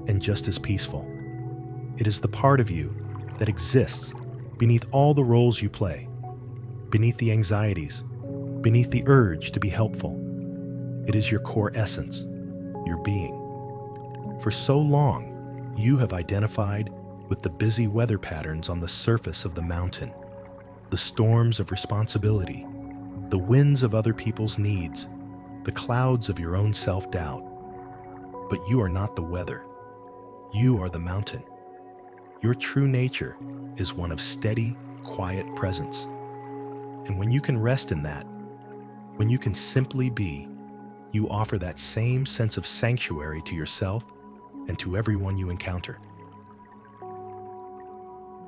A: and just as peaceful. It is the part of you that exists beneath all the roles you play, beneath the anxieties, beneath the urge to be helpful. It is your core essence, your being. For so long, you have identified with the busy weather patterns on the surface of the mountain, the storms of responsibility, the winds of other people's needs, the clouds of your own self-doubt. But you are not the weather. You are the mountain. Your true nature is one of steady, quiet presence. And when you can rest in that, when you can simply be, you offer that same sense of sanctuary to yourself and to everyone you encounter.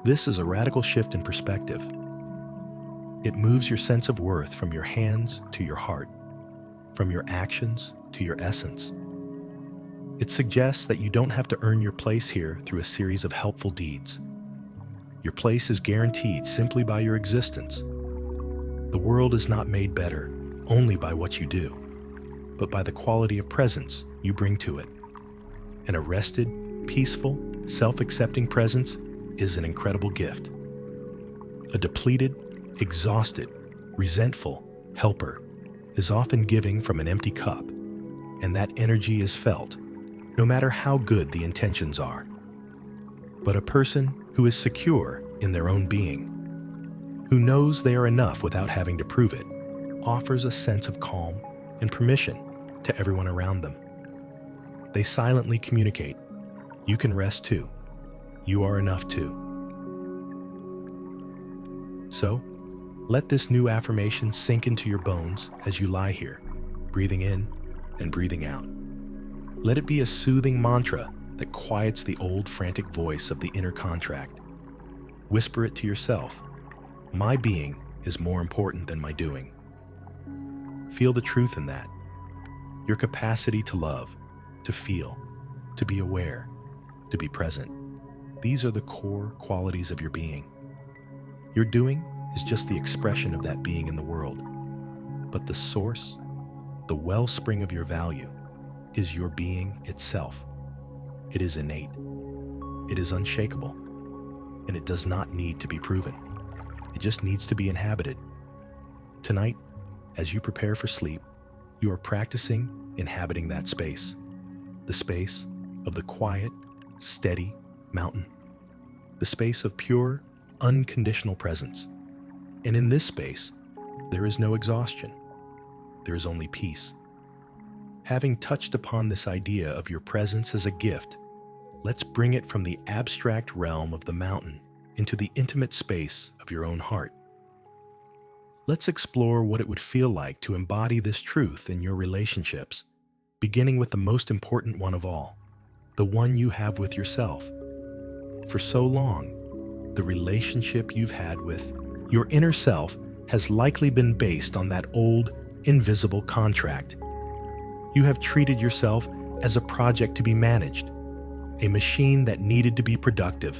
A: This is a radical shift in perspective. It moves your sense of worth from your hands to your heart, from your actions to your essence. It suggests that you don't have to earn your place here through a series of helpful deeds. Your place is guaranteed simply by your existence. The world is not made better only by what you do, but by the quality of presence you bring to it. An arrested, peaceful, self-accepting presence is an incredible gift. A depleted, exhausted, resentful helper is often giving from an empty cup, and that energy is felt, no matter how good the intentions are. But a person who is secure in their own being, who knows they are enough without having to prove it, offers a sense of calm and permission to everyone around them. They silently communicate, "You can rest too. You are enough too." So, let this new affirmation sink into your bones as you lie here, breathing in and breathing out. Let it be a soothing mantra that quiets the old frantic voice of the inner contract. Whisper it to yourself, "My being is more important than my doing." Feel the truth in that. Your capacity to love, to feel, to be aware, to be present. These are the core qualities of your being. Your doing is just the expression of that being in the world. But the source, the wellspring of your value, is your being itself. It is innate. It is unshakable. And it does not need to be proven. It just needs to be inhabited. Tonight, as you prepare for sleep, you are practicing inhabiting that space. The space of the quiet, steady mountain. The space of pure, unconditional presence. And in this space, there is no exhaustion. There is only peace. Having touched upon this idea of your presence as a gift, let's bring it from the abstract realm of the mountain into the intimate space of your own heart. Let's explore what it would feel like to embody this truth in your relationships, beginning with the most important one of all, the one you have with yourself. For so long, the relationship you've had with your inner self has likely been based on that old, invisible contract. You have treated yourself as a project to be managed, a machine that needed to be productive,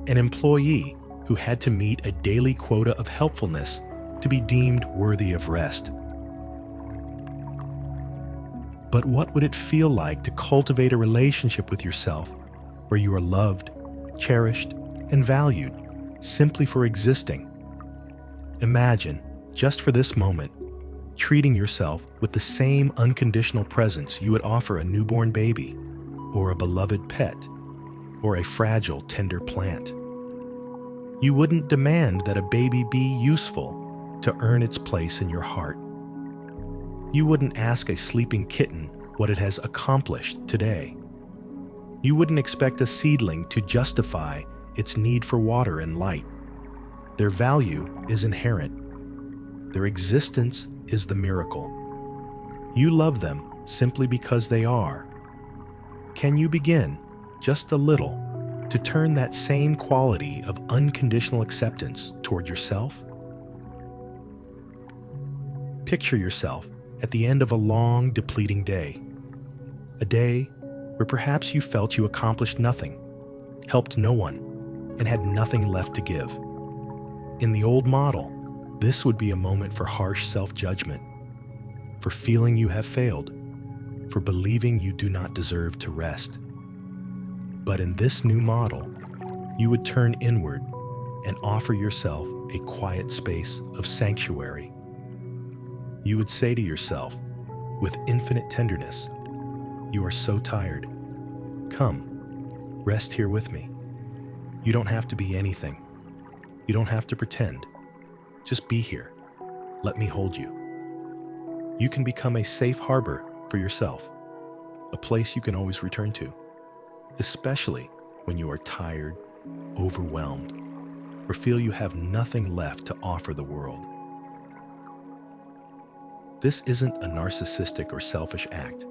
A: an employee who had to meet a daily quota of helpfulness to be deemed worthy of rest. But what would it feel like to cultivate a relationship with yourself where you are loved, cherished, and valued simply for existing? Imagine, just for this moment, treating yourself with the same unconditional presence you would offer a newborn baby, or a beloved pet, or a fragile, tender plant. You wouldn't demand that a baby be useful to earn its place in your heart. You wouldn't ask a sleeping kitten what it has accomplished today. You wouldn't expect a seedling to justify its need for water and light. Their value is inherent. Their existence is the miracle. You love them simply because they are. Can you begin, just a little, to turn that same quality of unconditional acceptance toward yourself? Picture yourself at the end of a long, depleting day. A day where perhaps you felt you accomplished nothing, helped no one, and had nothing left to give. In the old model, this would be a moment for harsh self-judgment, for feeling you have failed, for believing you do not deserve to rest. But in this new model, you would turn inward and offer yourself a quiet space of sanctuary. You would say to yourself, with infinite tenderness, "You are so tired. Come, rest here with me. You don't have to be anything. You don't have to pretend. Just be here. Let me hold you." You can become a safe harbor for yourself, a place you can always return to, especially when you are tired, overwhelmed, or feel you have nothing left to offer the world. This isn't a narcissistic or selfish act.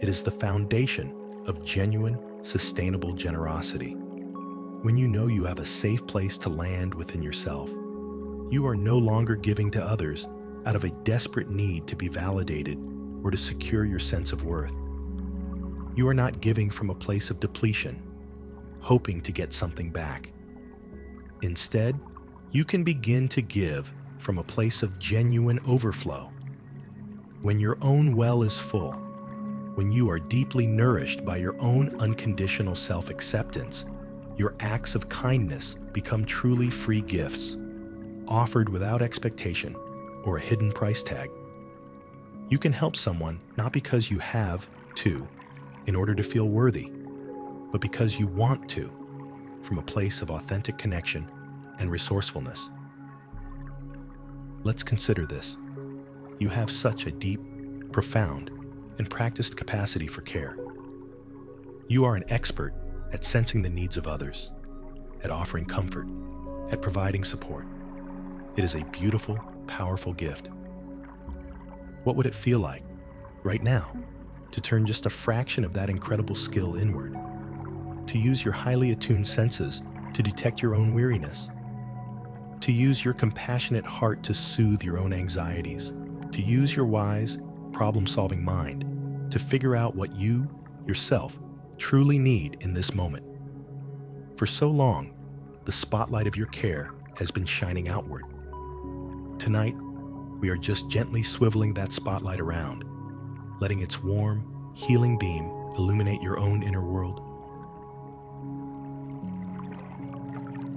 A: It is the foundation of genuine, sustainable generosity. When you know you have a safe place to land within yourself, you are no longer giving to others out of a desperate need to be validated or to secure your sense of worth. You are not giving from a place of depletion, hoping to get something back. Instead, you can begin to give from a place of genuine overflow. When your own well is full, when you are deeply nourished by your own unconditional self-acceptance, your acts of kindness become truly free gifts, offered without expectation or a hidden price tag. You can help someone not because you have to, in order to feel worthy, but because you want to, from a place of authentic connection and resourcefulness. Let's consider this. You have such a deep, profound, and practiced capacity for care. You are an expert at sensing the needs of others, at offering comfort, at providing support. It is a beautiful, powerful gift. What would it feel like, right now, to turn just a fraction of that incredible skill inward? To use your highly attuned senses to detect your own weariness? To use your compassionate heart to soothe your own anxieties? To use your wise, problem-solving mind to figure out what you, yourself, truly need in this moment? For so long, the spotlight of your care has been shining outward. Tonight, we are just gently swiveling that spotlight around, letting its warm, healing beam illuminate your own inner world.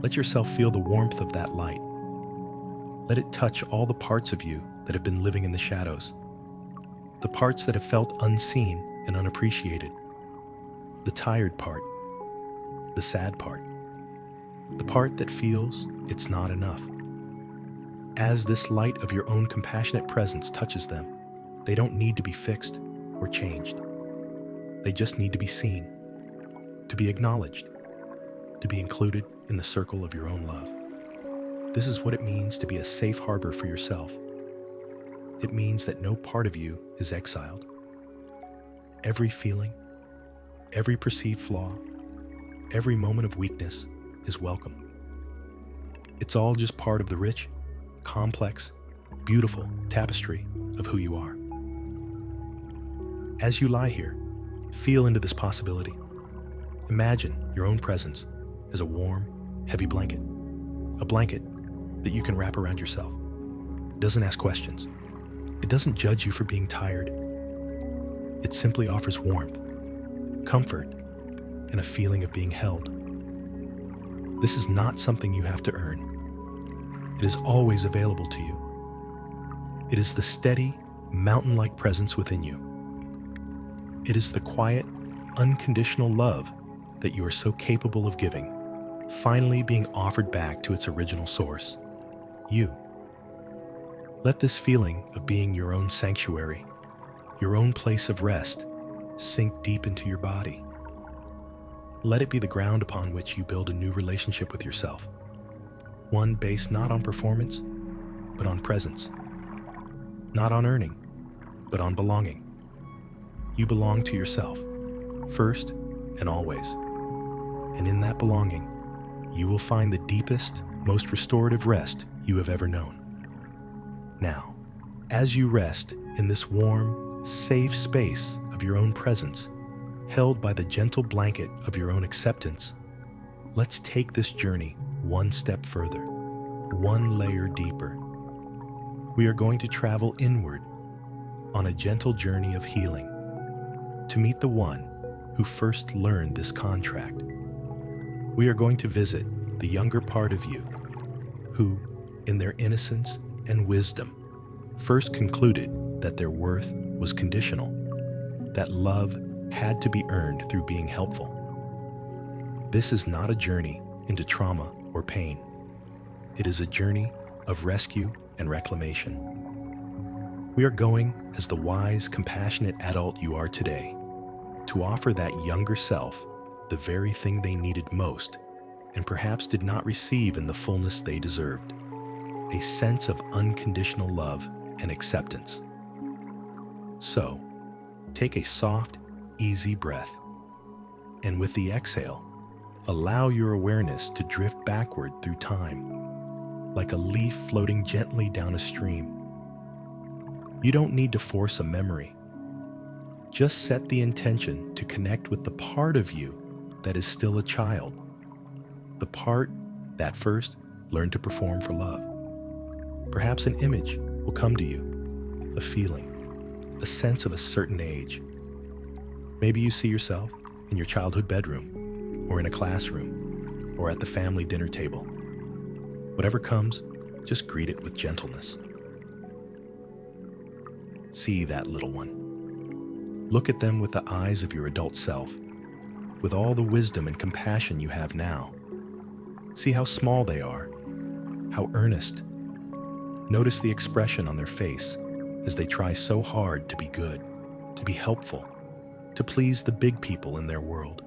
A: Let yourself feel the warmth of that light. Let it touch all the parts of you that have been living in the shadows, the parts that have felt unseen and unappreciated, the tired part, the sad part, the part that feels it's not enough. As this light of your own compassionate presence touches them, they don't need to be fixed or changed. They just need to be seen, to be acknowledged, to be included in the circle of your own love. This is what it means to be a safe harbor for yourself. It means that no part of you is exiled. Every feeling, every perceived flaw, every moment of weakness is welcome. It's all just part of the rich, complex, beautiful tapestry of who you are. As you lie here, feel into this possibility. Imagine your own presence as a warm, heavy blanket. A blanket that you can wrap around yourself. It doesn't ask questions. It doesn't judge you for being tired. It simply offers warmth, comfort, and a feeling of being held. This is not something you have to earn. It is always available to you. It is the steady, mountain-like presence within you. It is the quiet, unconditional love that you are so capable of giving, finally being offered back to its original source, you. Let this feeling of being your own sanctuary, your own place of rest, sink deep into your body. Let it be the ground upon which you build a new relationship with yourself, one based not on performance, but on presence, not on earning, but on belonging. You belong to yourself, first and always. And in that belonging, you will find the deepest, most restorative rest you have ever known. Now, as you rest in this warm, safe space of your own presence, held by the gentle blanket of your own acceptance, let's take this journey one step further, one layer deeper. We are going to travel inward on a gentle journey of healing to meet the one who first learned this contract. We are going to visit the younger part of you who, in their innocence and wisdom, first concluded that their worth was conditional, that love had to be earned through being helpful. This is not a journey into trauma or pain. It is a journey of rescue and reclamation. We are going as the wise, compassionate adult you are today to offer that younger self the very thing they needed most and perhaps did not receive in the fullness they deserved, a sense of unconditional love and acceptance. So, take a soft, easy breath, and with the exhale, allow your awareness to drift backward through time, like a leaf floating gently down a stream. You don't need to force a memory. Just set the intention to connect with the part of you that is still a child, the part that first learned to perform for love. Perhaps an image will come to you, a feeling, a sense of a certain age. Maybe you see yourself in your childhood bedroom, or in a classroom, or at the family dinner table. Whatever comes, just greet it with gentleness. See that little one. Look at them with the eyes of your adult self, with all the wisdom and compassion you have now. See how small they are, how earnest. Notice the expression on their face as they try so hard to be good, to be helpful, to please the big people in their world.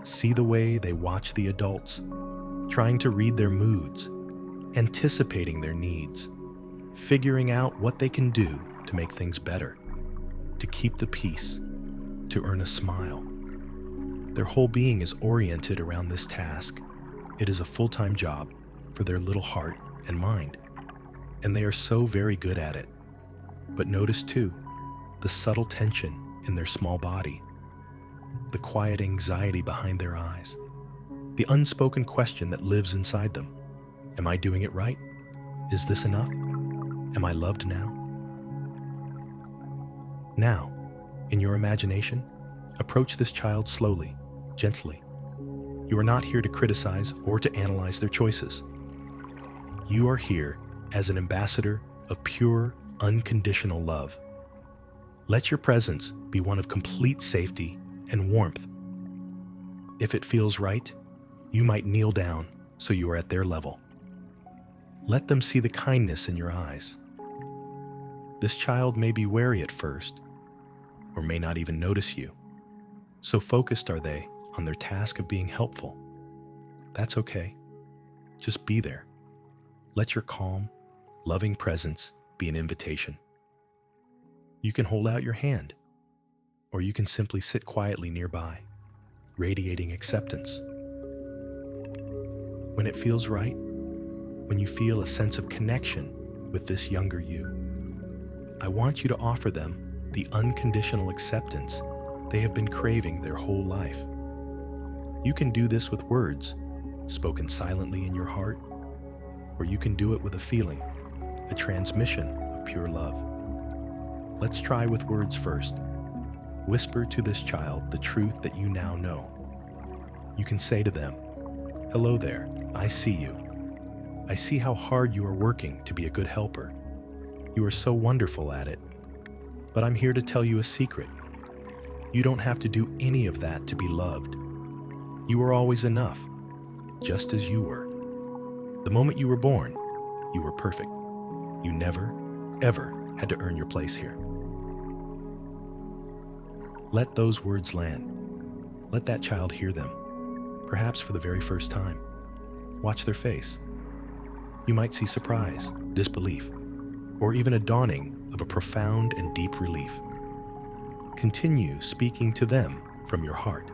A: See the way they watch the adults, trying to read their moods, anticipating their needs, figuring out what they can do to make things better, to keep the peace, to earn a smile. Their whole being is oriented around this task. It is a full-time job for their little heart and mind, and they are so very good at it. But notice too, the subtle tension in their small body, the quiet anxiety behind their eyes, the unspoken question that lives inside them. Am I doing it right? Is this enough? Am I loved now? Now, in your imagination, approach this child slowly, gently. You are not here to criticize or to analyze their choices. You are here as an ambassador of pure, unconditional love. Let your presence be one of complete safety and warmth. If it feels right, you might kneel down so you are at their level. Let them see the kindness in your eyes. This child may be wary at first, or may not even notice you. So focused are they on their task of being helpful. That's okay. Just be there. Let your calm, loving presence be an invitation. You can hold out your hand, or you can simply sit quietly nearby, radiating acceptance. When it feels right, when you feel a sense of connection with this younger you, I want you to offer them the unconditional acceptance they have been craving their whole life. You can do this with words, spoken silently in your heart, or you can do it with a feeling, a transmission of pure love. Let's try with words first. Whisper to this child the truth that you now know. You can say to them, "Hello there, I see you. I see how hard you are working to be a good helper. You are so wonderful at it. But I'm here to tell you a secret. You don't have to do any of that to be loved. You are always enough, just as you were. The moment you were born, you were perfect. You never, ever had to earn your place here." Let those words land. Let that child hear them, perhaps for the very first time. Watch their face. You might see surprise, disbelief, or even a dawning of a profound and deep relief. Continue speaking to them from your heart.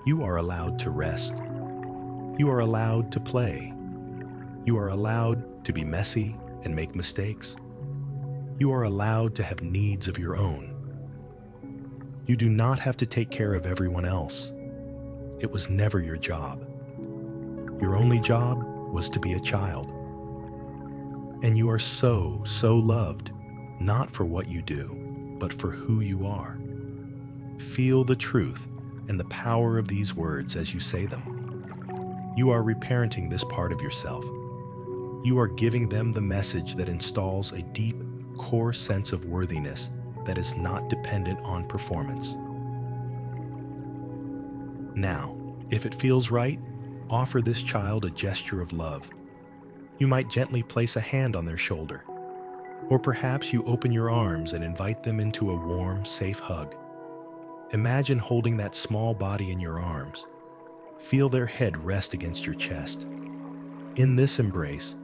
A: You are allowed to rest. You are allowed to play. You are allowed to be messy and make mistakes. You are allowed to have needs of your own. You do not have to take care of everyone else. It was never your job. Your only job was to be a child. And you are so, so loved, not for what you do, but for who you are. Feel the truth and the power of these words as you say them. You are reparenting this part of yourself. You are giving them the message that installs a deep, core sense of worthiness that is not dependent on performance. Now, if it feels right, offer this child a gesture of love. You might gently place a hand on their shoulder, or perhaps you open your arms and invite them into a warm, safe hug. Imagine holding that small body in your arms. Feel their head rest against your chest. In this embrace,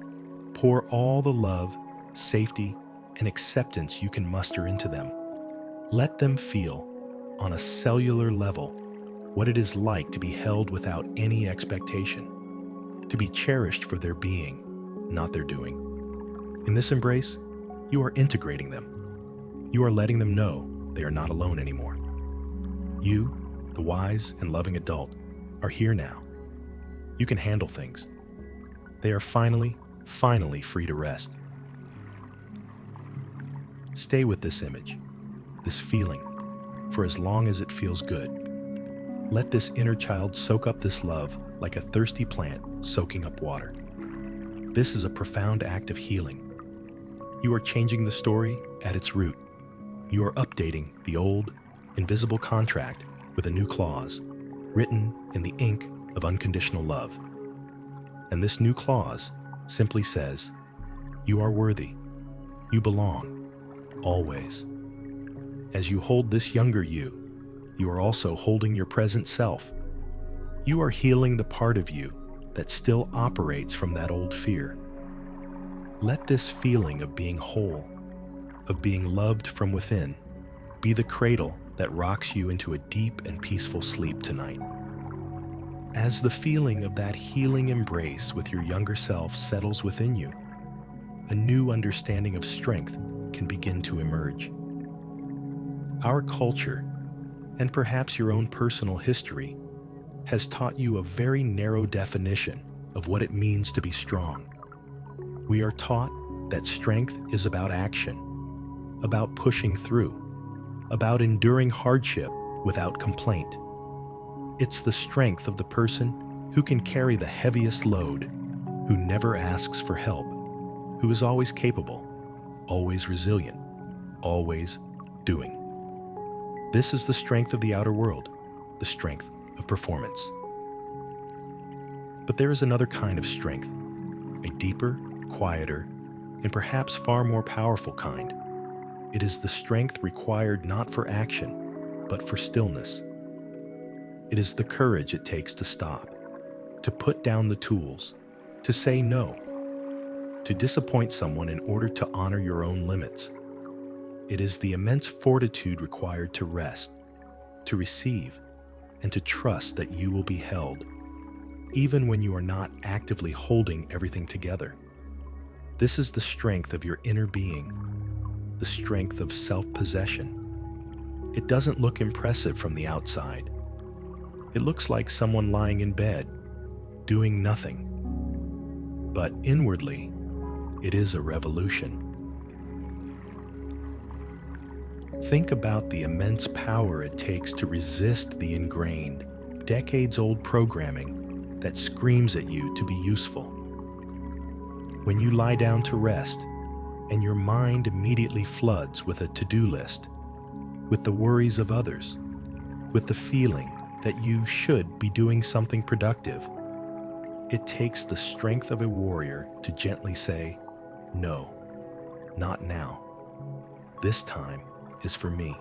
A: pour all the love, safety, and acceptance you can muster into them. Let them feel, on a cellular level, what it is like to be held without any expectation, to be cherished for their being, not their doing. In this embrace, you are integrating them. You are letting them know they are not alone anymore. You, the wise and loving adult, are here now. You can handle things. They are finally free to rest. Stay with this image, this feeling, for as long as it feels good. Let this inner child soak up this love like a thirsty plant soaking up water. This is a profound act of healing. You are changing the story at its root. You are updating the old, invisible contract with a new clause, written in the ink of unconditional love. And this new clause simply says, you are worthy. You belong. Always. As you hold this younger you are also holding your present self. You are healing the part of you that still operates from that old fear. Let this feeling of being whole, of being loved from within, be the cradle that rocks you into a deep and peaceful sleep tonight. As the feeling of that healing embrace with your younger self settles within you, a new understanding of strength can begin to emerge. Our culture, and perhaps your own personal history, has taught you a very narrow definition of what it means to be strong. We are taught that strength is about action, about pushing through, about enduring hardship without complaint. It's the strength of the person who can carry the heaviest load, who never asks for help, who is always capable, always resilient, always doing. This is the strength of the outer world, the strength of performance. But there is another kind of strength, a deeper, quieter, and perhaps far more powerful kind. It is the strength required not for action, but for stillness. It is the courage it takes to stop, to put down the tools, to say no, to disappoint someone in order to honor your own limits. It is the immense fortitude required to rest, to receive, and to trust that you will be held, even when you are not actively holding everything together. This is the strength of your inner being, the strength of self-possession. It doesn't look impressive from the outside. It looks like someone lying in bed, doing nothing. But inwardly, it is a revolution. Think about the immense power it takes to resist the ingrained, decades-old programming that screams at you to be useful. When you lie down to rest, and your mind immediately floods with a to-do list, with the worries of others, with the feeling that you should be doing something productive, it takes the strength of a warrior to gently say, "No, not now. This time is for me."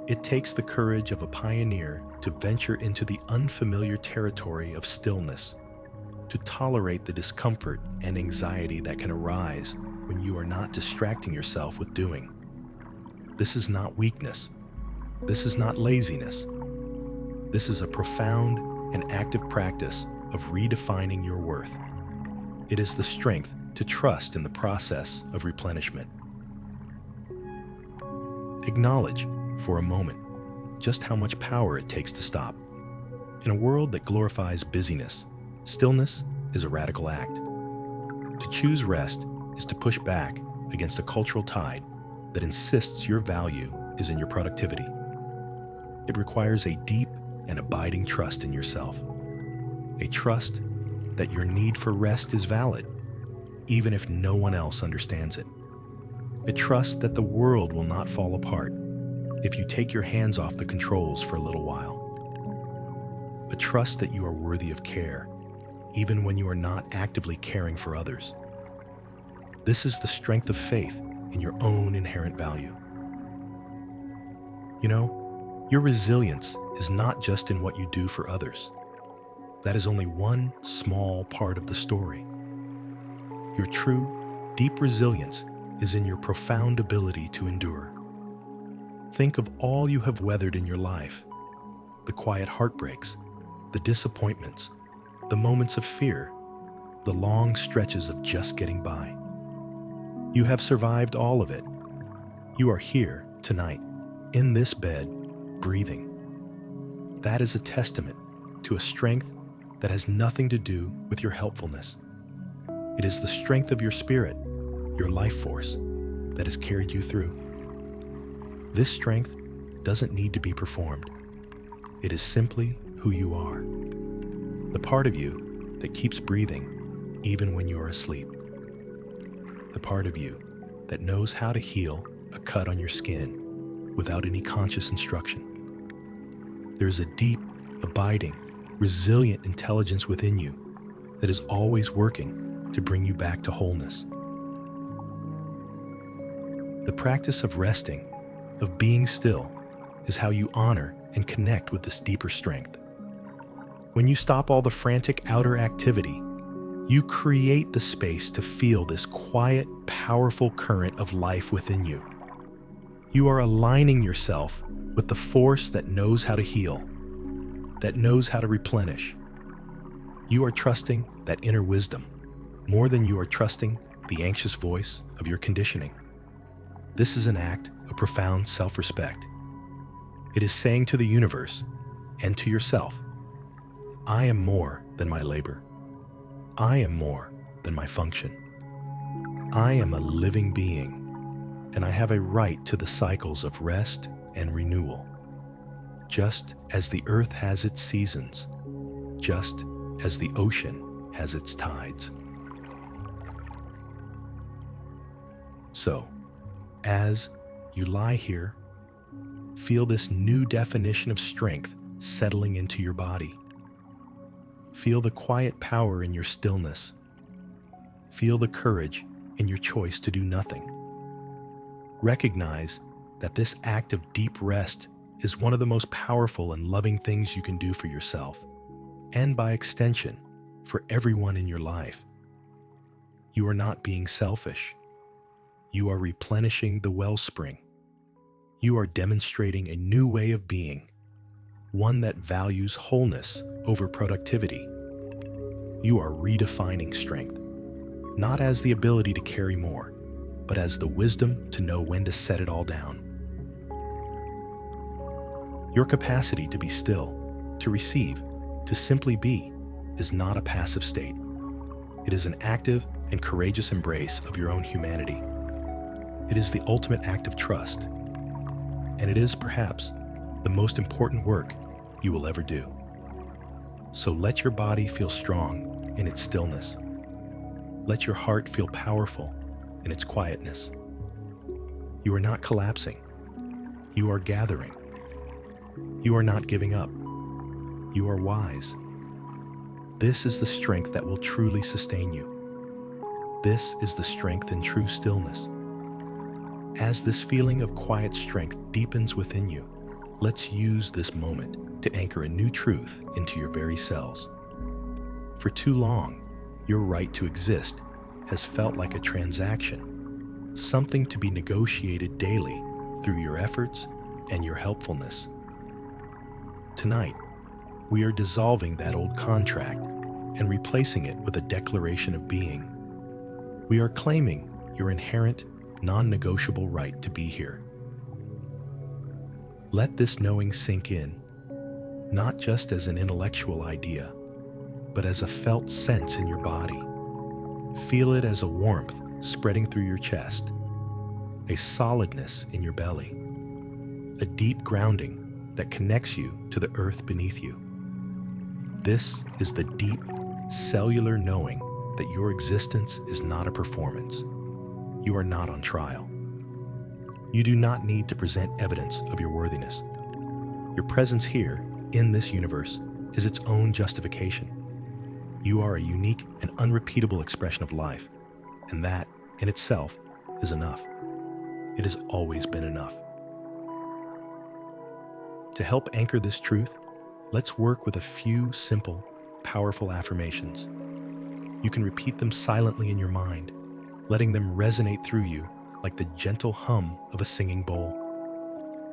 A: It takes the courage of a pioneer to venture into the unfamiliar territory of stillness, to tolerate the discomfort and anxiety that can arise when you are not distracting yourself with doing. This is not weakness. This is not laziness. This is a profound and active practice of redefining your worth. It is the strength to trust in the process of replenishment. Acknowledge, for a moment, just how much power it takes to stop. In a world that glorifies busyness, stillness is a radical act. To choose rest is to push back against a cultural tide that insists your value is in your productivity. It requires a deep and abiding trust in yourself. A trust that your need for rest is valid, even if no one else understands it. A trust that the world will not fall apart if you take your hands off the controls for a little while. A trust that you are worthy of care, even when you are not actively caring for others. This is the strength of faith in your own inherent value. You know, your resilience is not just in what you do for others. That is only one small part of the story. Your true, deep resilience is in your profound ability to endure. Think of all you have weathered in your life, the quiet heartbreaks, the disappointments, the moments of fear, the long stretches of just getting by. You have survived all of it. You are here tonight, in this bed, breathing. That is a testament to a strength that has nothing to do with your helpfulness. It is the strength of your spirit, your life force, that has carried you through. This strength doesn't need to be performed. It is simply who you are. The part of you that keeps breathing even when you are asleep. The part of you that knows how to heal a cut on your skin without any conscious instruction. There is a deep, abiding, resilient intelligence within you that is always working to bring you back to wholeness. The practice of resting, of being still, is how you honor and connect with this deeper strength. When you stop all the frantic outer activity, you create the space to feel this quiet, powerful current of life within you. You are aligning yourself with the force that knows how to heal, that knows how to replenish. You are trusting that inner wisdom more than you are trusting the anxious voice of your conditioning. This is an act of profound self-respect. It is saying to the universe and to yourself, I am more than my labor. I am more than my function. I am a living being, and I have a right to the cycles of rest and renewal. Just as the earth has its seasons, just as the ocean has its tides. So, as you lie here, feel this new definition of strength settling into your body. Feel the quiet power in your stillness. Feel the courage in your choice to do nothing. Recognize that this act of deep rest is one of the most powerful and loving things you can do for yourself, and by extension, for everyone in your life. You are not being selfish. You are replenishing the wellspring. You are demonstrating a new way of being, one that values wholeness over productivity. You are redefining strength, not as the ability to carry more, but as the wisdom to know when to set it all down. Your capacity to be still, to receive, to simply be, is not a passive state. It is an active and courageous embrace of your own humanity. It is the ultimate act of trust, and it is perhaps the most important work you will ever do. So let your body feel strong in its stillness. Let your heart feel powerful in its quietness. You are not collapsing. You are gathering. You are not giving up. You are wise. This is the strength that will truly sustain you. This is the strength in true stillness. As this feeling of quiet strength deepens within you, let's use this moment to anchor a new truth into your very cells. For too long, your right to exist has felt like a transaction, something to be negotiated daily through your efforts and your helpfulness. Tonight, we are dissolving that old contract and replacing it with a declaration of being. We are claiming your inherent, non-negotiable right to be here. Let this knowing sink in, not just as an intellectual idea, but as a felt sense in your body. Feel it as a warmth spreading through your chest, a solidness in your belly, a deep grounding that connects you to the earth beneath you. This is the deep, cellular knowing that your existence is not a performance. You are not on trial. You do not need to present evidence of your worthiness. Your presence here, in this universe, is its own justification. You are a unique and unrepeatable expression of life, and that, in itself, is enough. It has always been enough. To help anchor this truth, let's work with a few simple, powerful affirmations. You can repeat them silently in your mind, letting them resonate through you like the gentle hum of a singing bowl.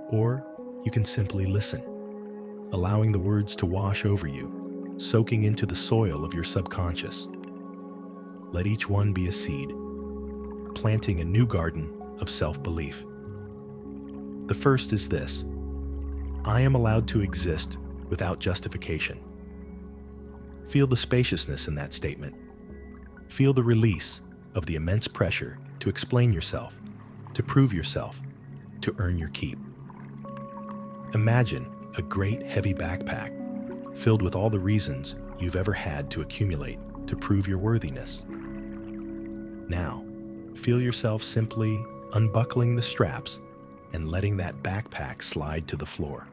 A: Or you can simply listen, allowing the words to wash over you, soaking into the soil of your subconscious. Let each one be a seed, planting a new garden of self-belief. The first is this: I am allowed to exist without justification. Feel the spaciousness in that statement. Feel the release of the immense pressure to explain yourself, to prove yourself, to earn your keep. Imagine a great heavy backpack filled with all the reasons you've ever had to accumulate to prove your worthiness. Now, feel yourself simply unbuckling the straps and letting that backpack slide to the floor.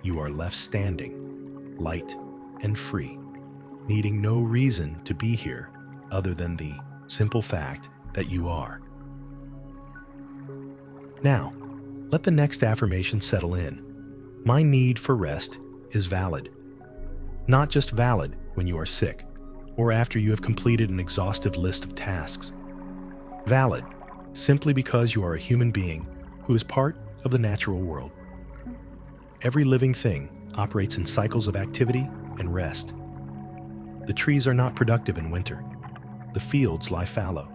A: You are left standing, light and free, needing no reason to be here other than the simple fact that you are. Now, let the next affirmation settle in. My need for rest is valid. Not just valid when you are sick or after you have completed an exhaustive list of tasks. Valid simply because you are a human being who is part of the natural world. Every living thing operates in cycles of activity and rest. The trees are not productive in winter. The fields lie fallow.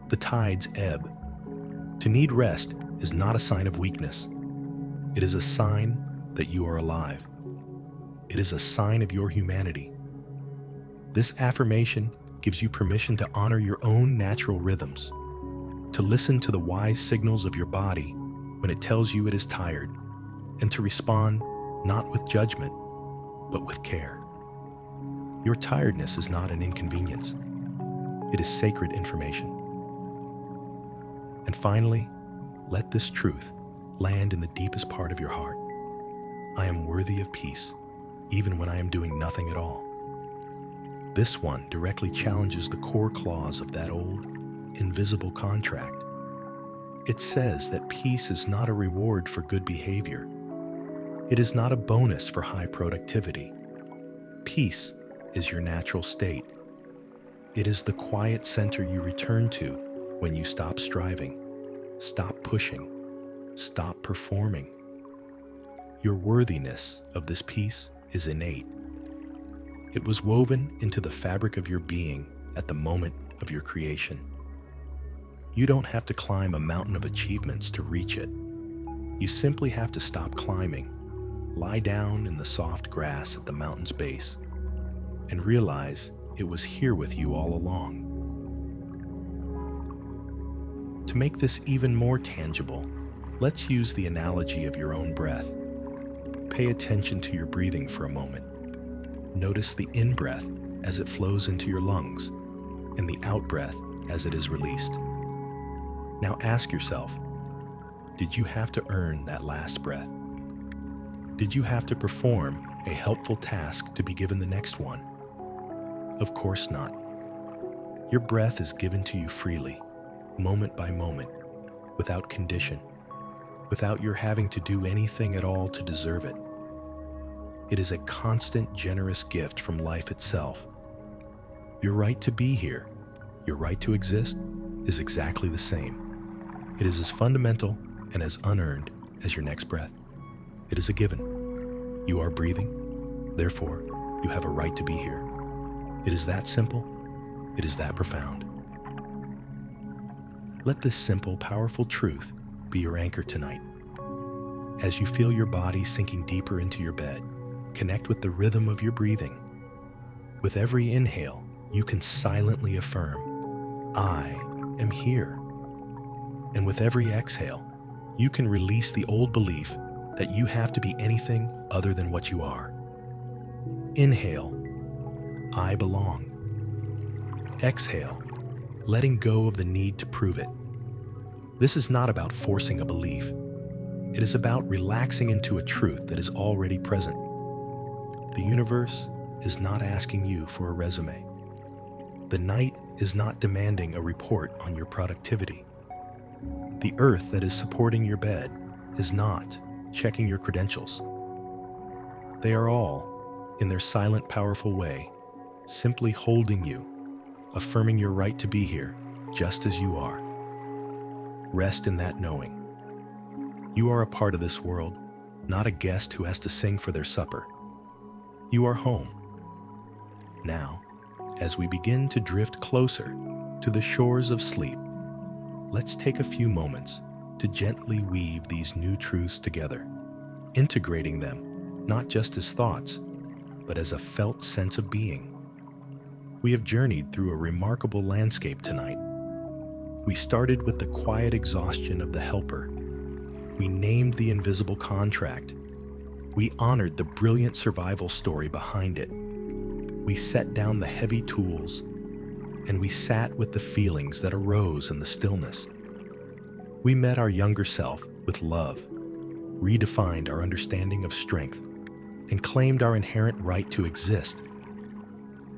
A: The tides ebb. To need rest is not a sign of weakness. It is a sign that you are alive. It is a sign of your humanity. This affirmation gives you permission to honor your own natural rhythms, to listen to the wise signals of your body when it tells you it is tired, and to respond not with judgment, but with care. Your tiredness is not an inconvenience. It is sacred information. And finally, let this truth land in the deepest part of your heart. I am worthy of peace, even when I am doing nothing at all. This one directly challenges the core clause of that old, invisible contract. It says that peace is not a reward for good behavior. It is not a bonus for high productivity. Peace is your natural state. It is the quiet center you return to when you stop striving, stop pushing, stop performing. Your worthiness of this peace is innate. It was woven into the fabric of your being at the moment of your creation. You don't have to climb a mountain of achievements to reach it. You simply have to stop climbing, lie down in the soft grass at the mountain's base, and realize it was here with you all along. To make this even more tangible, let's use the analogy of your own breath. Pay attention to your breathing for a moment. Notice the in-breath as it flows into your lungs and the out-breath as it is released. Now ask yourself, did you have to earn that last breath? Did you have to perform a helpful task to be given the next one? Of course not. Your breath is given to you freely, moment by moment, without condition, without your having to do anything at all to deserve it. It is a constant, generous gift from life itself. Your right to be here, your right to exist, is exactly the same. It is as fundamental and as unearned as your next breath. It is a given. You are breathing, therefore, you have a right to be here. It is that simple. It is that profound. Let this simple, powerful truth be your anchor tonight. As you feel your body sinking deeper into your bed, connect with the rhythm of your breathing. With every inhale, you can silently affirm, I am here. And with every exhale, you can release the old belief that you have to be anything other than what you are. Inhale, I belong. Exhale, letting go of the need to prove it. This is not about forcing a belief. It is about relaxing into a truth that is already present. The universe is not asking you for a resume. The night is not demanding a report on your productivity. The earth that is supporting your bed is not checking your credentials. They are all, in their silent, powerful way, simply holding you, affirming your right to be here, just as you are. Rest in that knowing. You are a part of this world, not a guest who has to sing for their supper. You are home. Now, as we begin to drift closer to the shores of sleep, let's take a few moments to gently weave these new truths together, integrating them not just as thoughts, but as a felt sense of being. We have journeyed through a remarkable landscape tonight. We started with the quiet exhaustion of the helper. We named the invisible contract. We honored the brilliant survival story behind it. We set down the heavy tools, and we sat with the feelings that arose in the stillness. We met our younger self with love, redefined our understanding of strength, and claimed our inherent right to exist.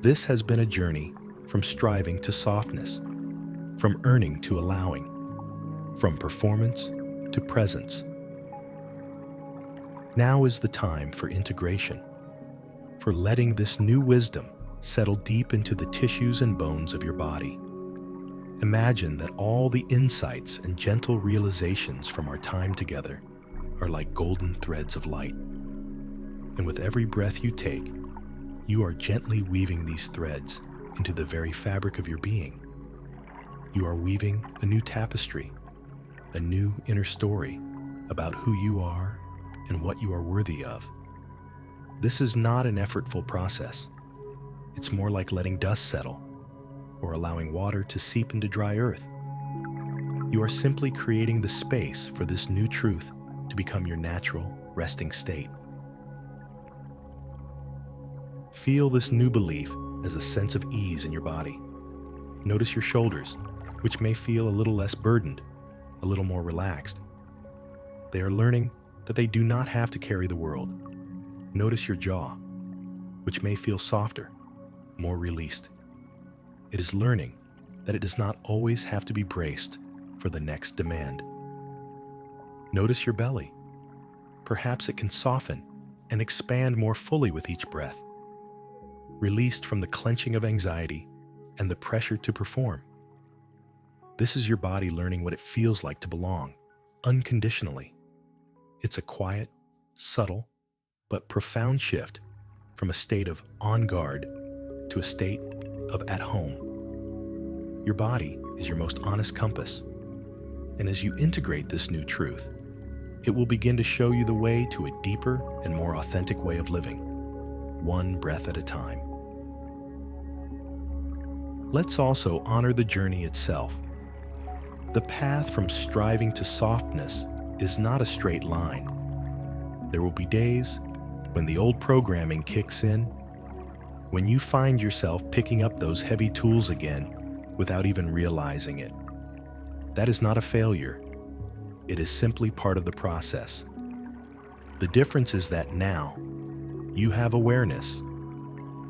A: This has been a journey from striving to softness, from earning to allowing, from performance to presence. Now is the time for integration, for letting this new wisdom settle deep into the tissues and bones of your body. Imagine that all the insights and gentle realizations from our time together are like golden threads of light. And with every breath you take, you are gently weaving these threads into the very fabric of your being. You are weaving a new tapestry, a new inner story about who you are and what you are worthy of. This is not an effortful process. It's more like letting dust settle or allowing water to seep into dry earth. You are simply creating the space for this new truth to become your natural, resting state. Feel this new belief as a sense of ease in your body. Notice your shoulders, which may feel a little less burdened, a little more relaxed. They are learning that they do not have to carry the world. Notice your jaw, which may feel softer, more released. It is learning that it does not always have to be braced for the next demand. Notice your belly. Perhaps it can soften and expand more fully with each breath. Released from the clenching of anxiety and the pressure to perform. This is your body learning what it feels like to belong, unconditionally. It's a quiet, subtle, but profound shift from a state of on guard to a state of at home. Your body is your most honest compass, and as you integrate this new truth, it will begin to show you the way to a deeper and more authentic way of living, one breath at a time. Let's also honor the journey itself. The path from striving to softness is not a straight line. There will be days when the old programming kicks in, when you find yourself picking up those heavy tools again without even realizing it. That is not a failure. It is simply part of the process. The difference is that now you have awareness.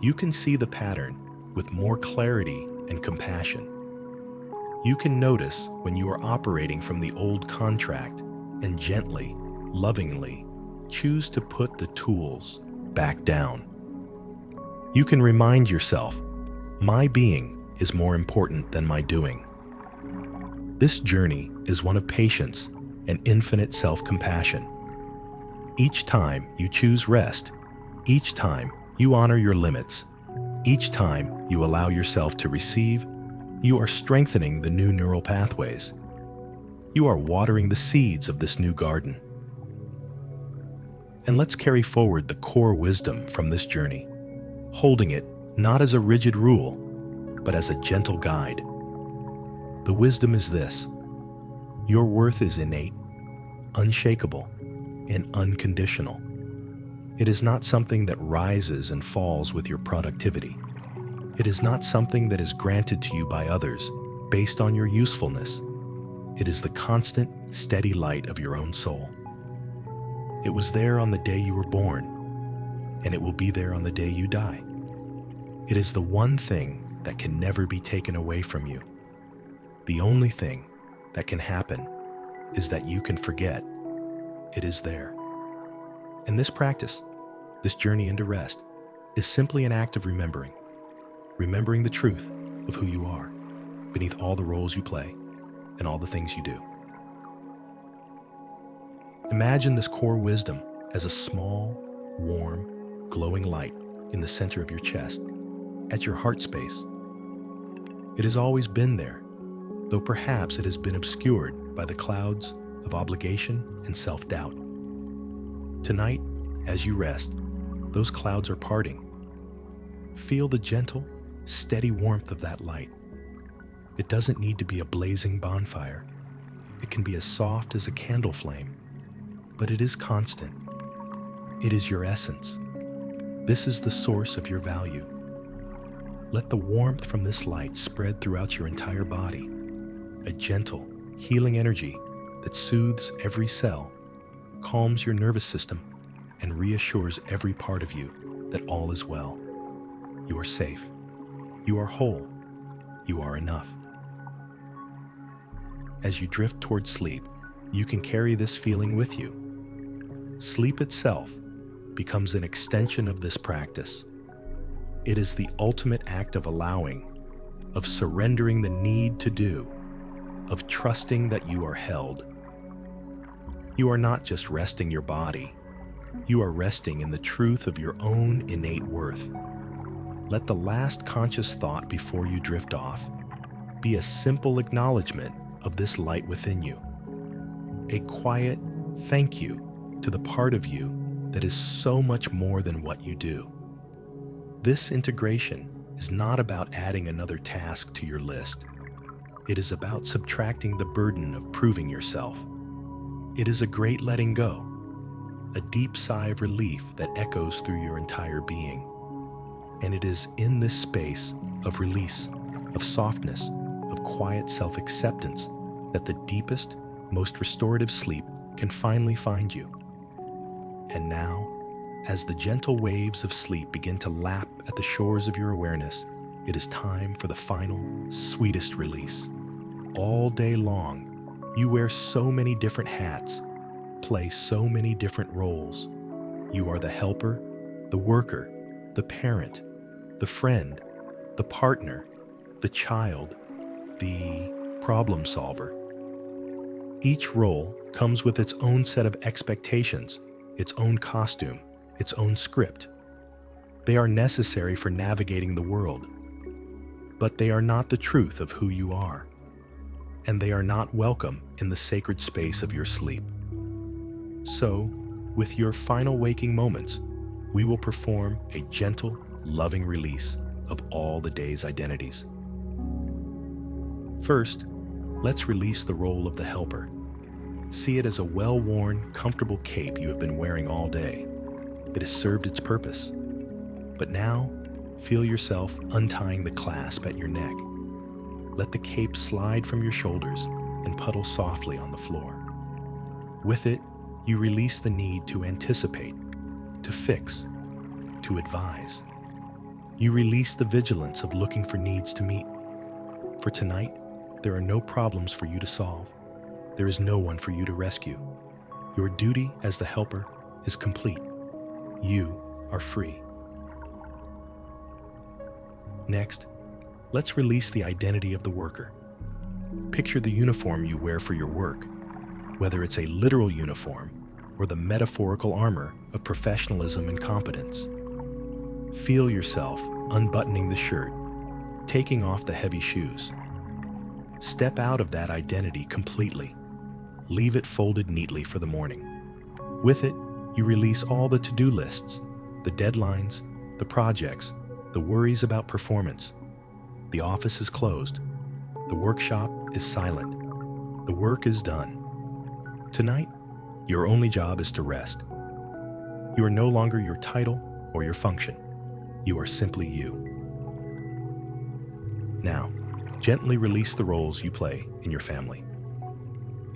A: You can see the pattern with more clarity and compassion. You can notice when you are operating from the old contract and gently, lovingly choose to put the tools back down. You can remind yourself, my being is more important than my doing. This journey is one of patience and infinite self-compassion. Each time you choose rest, each time you honor your limits, each time you allow yourself to receive, you are strengthening the new neural pathways. You are watering the seeds of this new garden. And let's carry forward the core wisdom from this journey, holding it not as a rigid rule, but as a gentle guide. The wisdom is this: your worth is innate, unshakable, and unconditional. It is not something that rises and falls with your productivity. It is not something that is granted to you by others based on your usefulness. It is the constant, steady light of your own soul. It was there on the day you were born, and it will be there on the day you die. It is the one thing that can never be taken away from you. The only thing that can happen is that you can forget it is there. And this practice, this journey into rest, is simply an act of remembering the truth of who you are beneath all the roles you play and all the things you do. Imagine this core wisdom as a small, warm, glowing light in the center of your chest, at your heart space. It has always been there, though perhaps it has been obscured by the clouds of obligation and self-doubt. Tonight, as you rest, those clouds are parting. Feel the gentle, steady warmth of that light. It doesn't need to be a blazing bonfire. It can be as soft as a candle flame, but it is constant. It is your essence. This is the source of your value. Let the warmth from this light spread throughout your entire body, a gentle, healing energy that soothes every cell, calms your nervous system, and reassures every part of you that all is well. You are safe. You are whole. You are enough. As you drift toward sleep, you can carry this feeling with you. Sleep itself becomes an extension of this practice. It is the ultimate act of allowing, of surrendering the need to do, of trusting that you are held. You are not just resting your body. You are resting in the truth of your own innate worth. Let the last conscious thought before you drift off be a simple acknowledgement of this light within you. A quiet thank you to the part of you that is so much more than what you do. This integration is not about adding another task to your list. It is about subtracting the burden of proving yourself. It is a great letting go, a deep sigh of relief that echoes through your entire being. And it is in this space of release, of softness, of quiet self-acceptance that the deepest, most restorative sleep can finally find you. And now, as the gentle waves of sleep begin to lap at the shores of your awareness, it is time for the final, sweetest release. All day long, you wear so many different hats, play so many different roles. You are the helper, the worker, the parent, the friend, the partner, the child, the problem solver. Each role comes with its own set of expectations, its own costume, its own script. They are necessary for navigating the world, but they are not the truth of who you are, and they are not welcome in the sacred space of your sleep. So, with your final waking moments, we will perform a gentle, loving release of all the day's identities. First, let's release the role of the helper. See it as a well-worn, comfortable cape you have been wearing all day. It has served its purpose. But now, feel yourself untying the clasp at your neck. Let the cape slide from your shoulders and puddle softly on the floor. With it, you release the need to anticipate, to fix, to advise. You release the vigilance of looking for needs to meet. For tonight, there are no problems for you to solve. There is no one for you to rescue. Your duty as the helper is complete. You are free. Next, let's release the identity of the worker. Picture the uniform you wear for your work, whether it's a literal uniform or the metaphorical armor of professionalism and competence. Feel yourself unbuttoning the shirt, taking off the heavy shoes. Step out of that identity completely. Leave it folded neatly for the morning. With it, you release all the to-do lists, the deadlines, the projects, the worries about performance. The office is closed. The workshop is silent. The work is done. Tonight, your only job is to rest. You are no longer your title or your function. You are simply you. Now, gently release the roles you play in your family.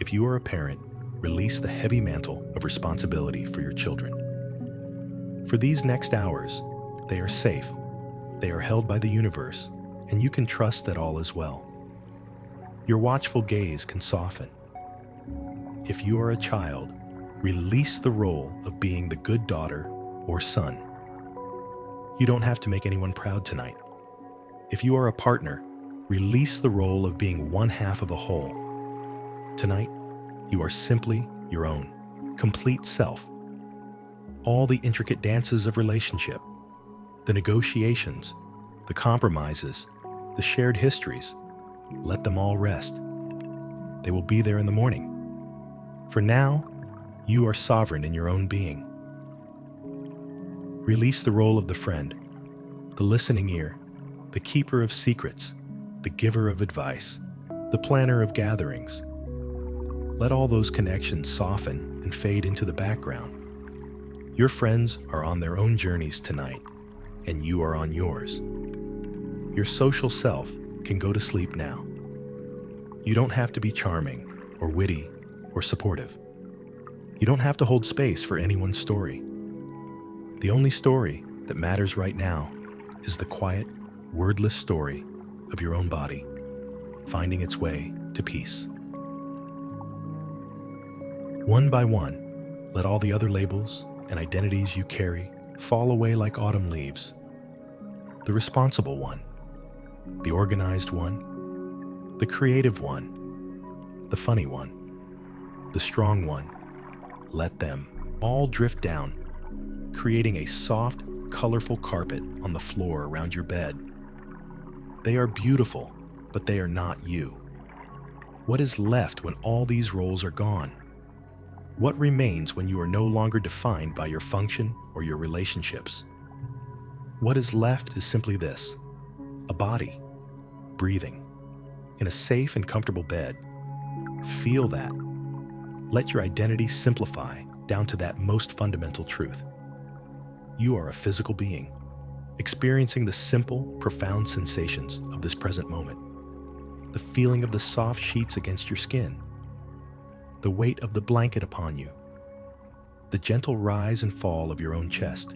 A: If you are a parent, release the heavy mantle of responsibility for your children. For these next hours, they are safe. They are held by the universe, and you can trust that all is well. Your watchful gaze can soften. If you are a child, release the role of being the good daughter or son. You don't have to make anyone proud tonight. If you are a partner, release the role of being one half of a whole. Tonight, you are simply your own, complete self. All the intricate dances of relationship, the negotiations, the compromises, the shared histories, let them all rest. They will be there in the morning. For now, you are sovereign in your own being. Release the role of the friend, the listening ear, the keeper of secrets, the giver of advice, the planner of gatherings. Let all those connections soften and fade into the background. Your friends are on their own journeys tonight, and you are on yours. Your social self can go to sleep now. You don't have to be charming or witty or supportive. You don't have to hold space for anyone's story. The only story that matters right now is the quiet, wordless story of your own body, finding its way to peace. One by one, let all the other labels and identities you carry fall away like autumn leaves. The responsible one, the organized one, the creative one, the funny one, the strong one. Let them all drift down, creating a soft, colorful carpet on the floor around your bed. They are beautiful, but they are not you. What is left when all these roles are gone? What remains when you are no longer defined by your function or your relationships? What is left is simply this: a body, breathing, in a safe and comfortable bed. Feel that. Let your identity simplify down to that most fundamental truth. You are a physical being, experiencing the simple, profound sensations of this present moment. The feeling of the soft sheets against your skin, the weight of the blanket upon you, the gentle rise and fall of your own chest,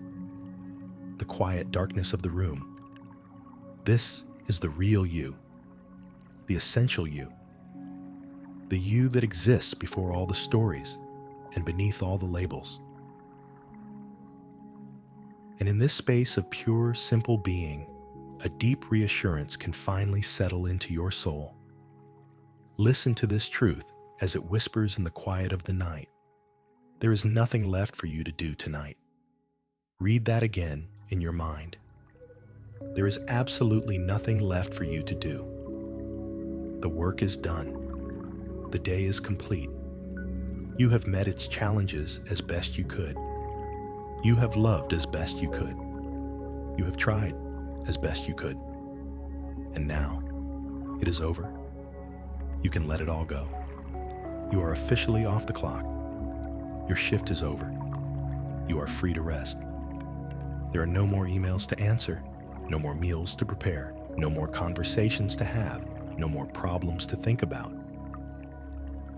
A: the quiet darkness of the room. This is the real you, the essential you, the you that exists before all the stories and beneath all the labels. And in this space of pure, simple being, a deep reassurance can finally settle into your soul. Listen to this truth as it whispers in the quiet of the night. There is nothing left for you to do tonight. Read that again in your mind. There is absolutely nothing left for you to do. The work is done. The day is complete. You have met its challenges as best you could. You have loved as best you could. You have tried as best you could. And now, it is over. You can let it all go. You are officially off the clock. Your shift is over. You are free to rest. There are no more emails to answer, no more meals to prepare, no more conversations to have, no more problems to think about.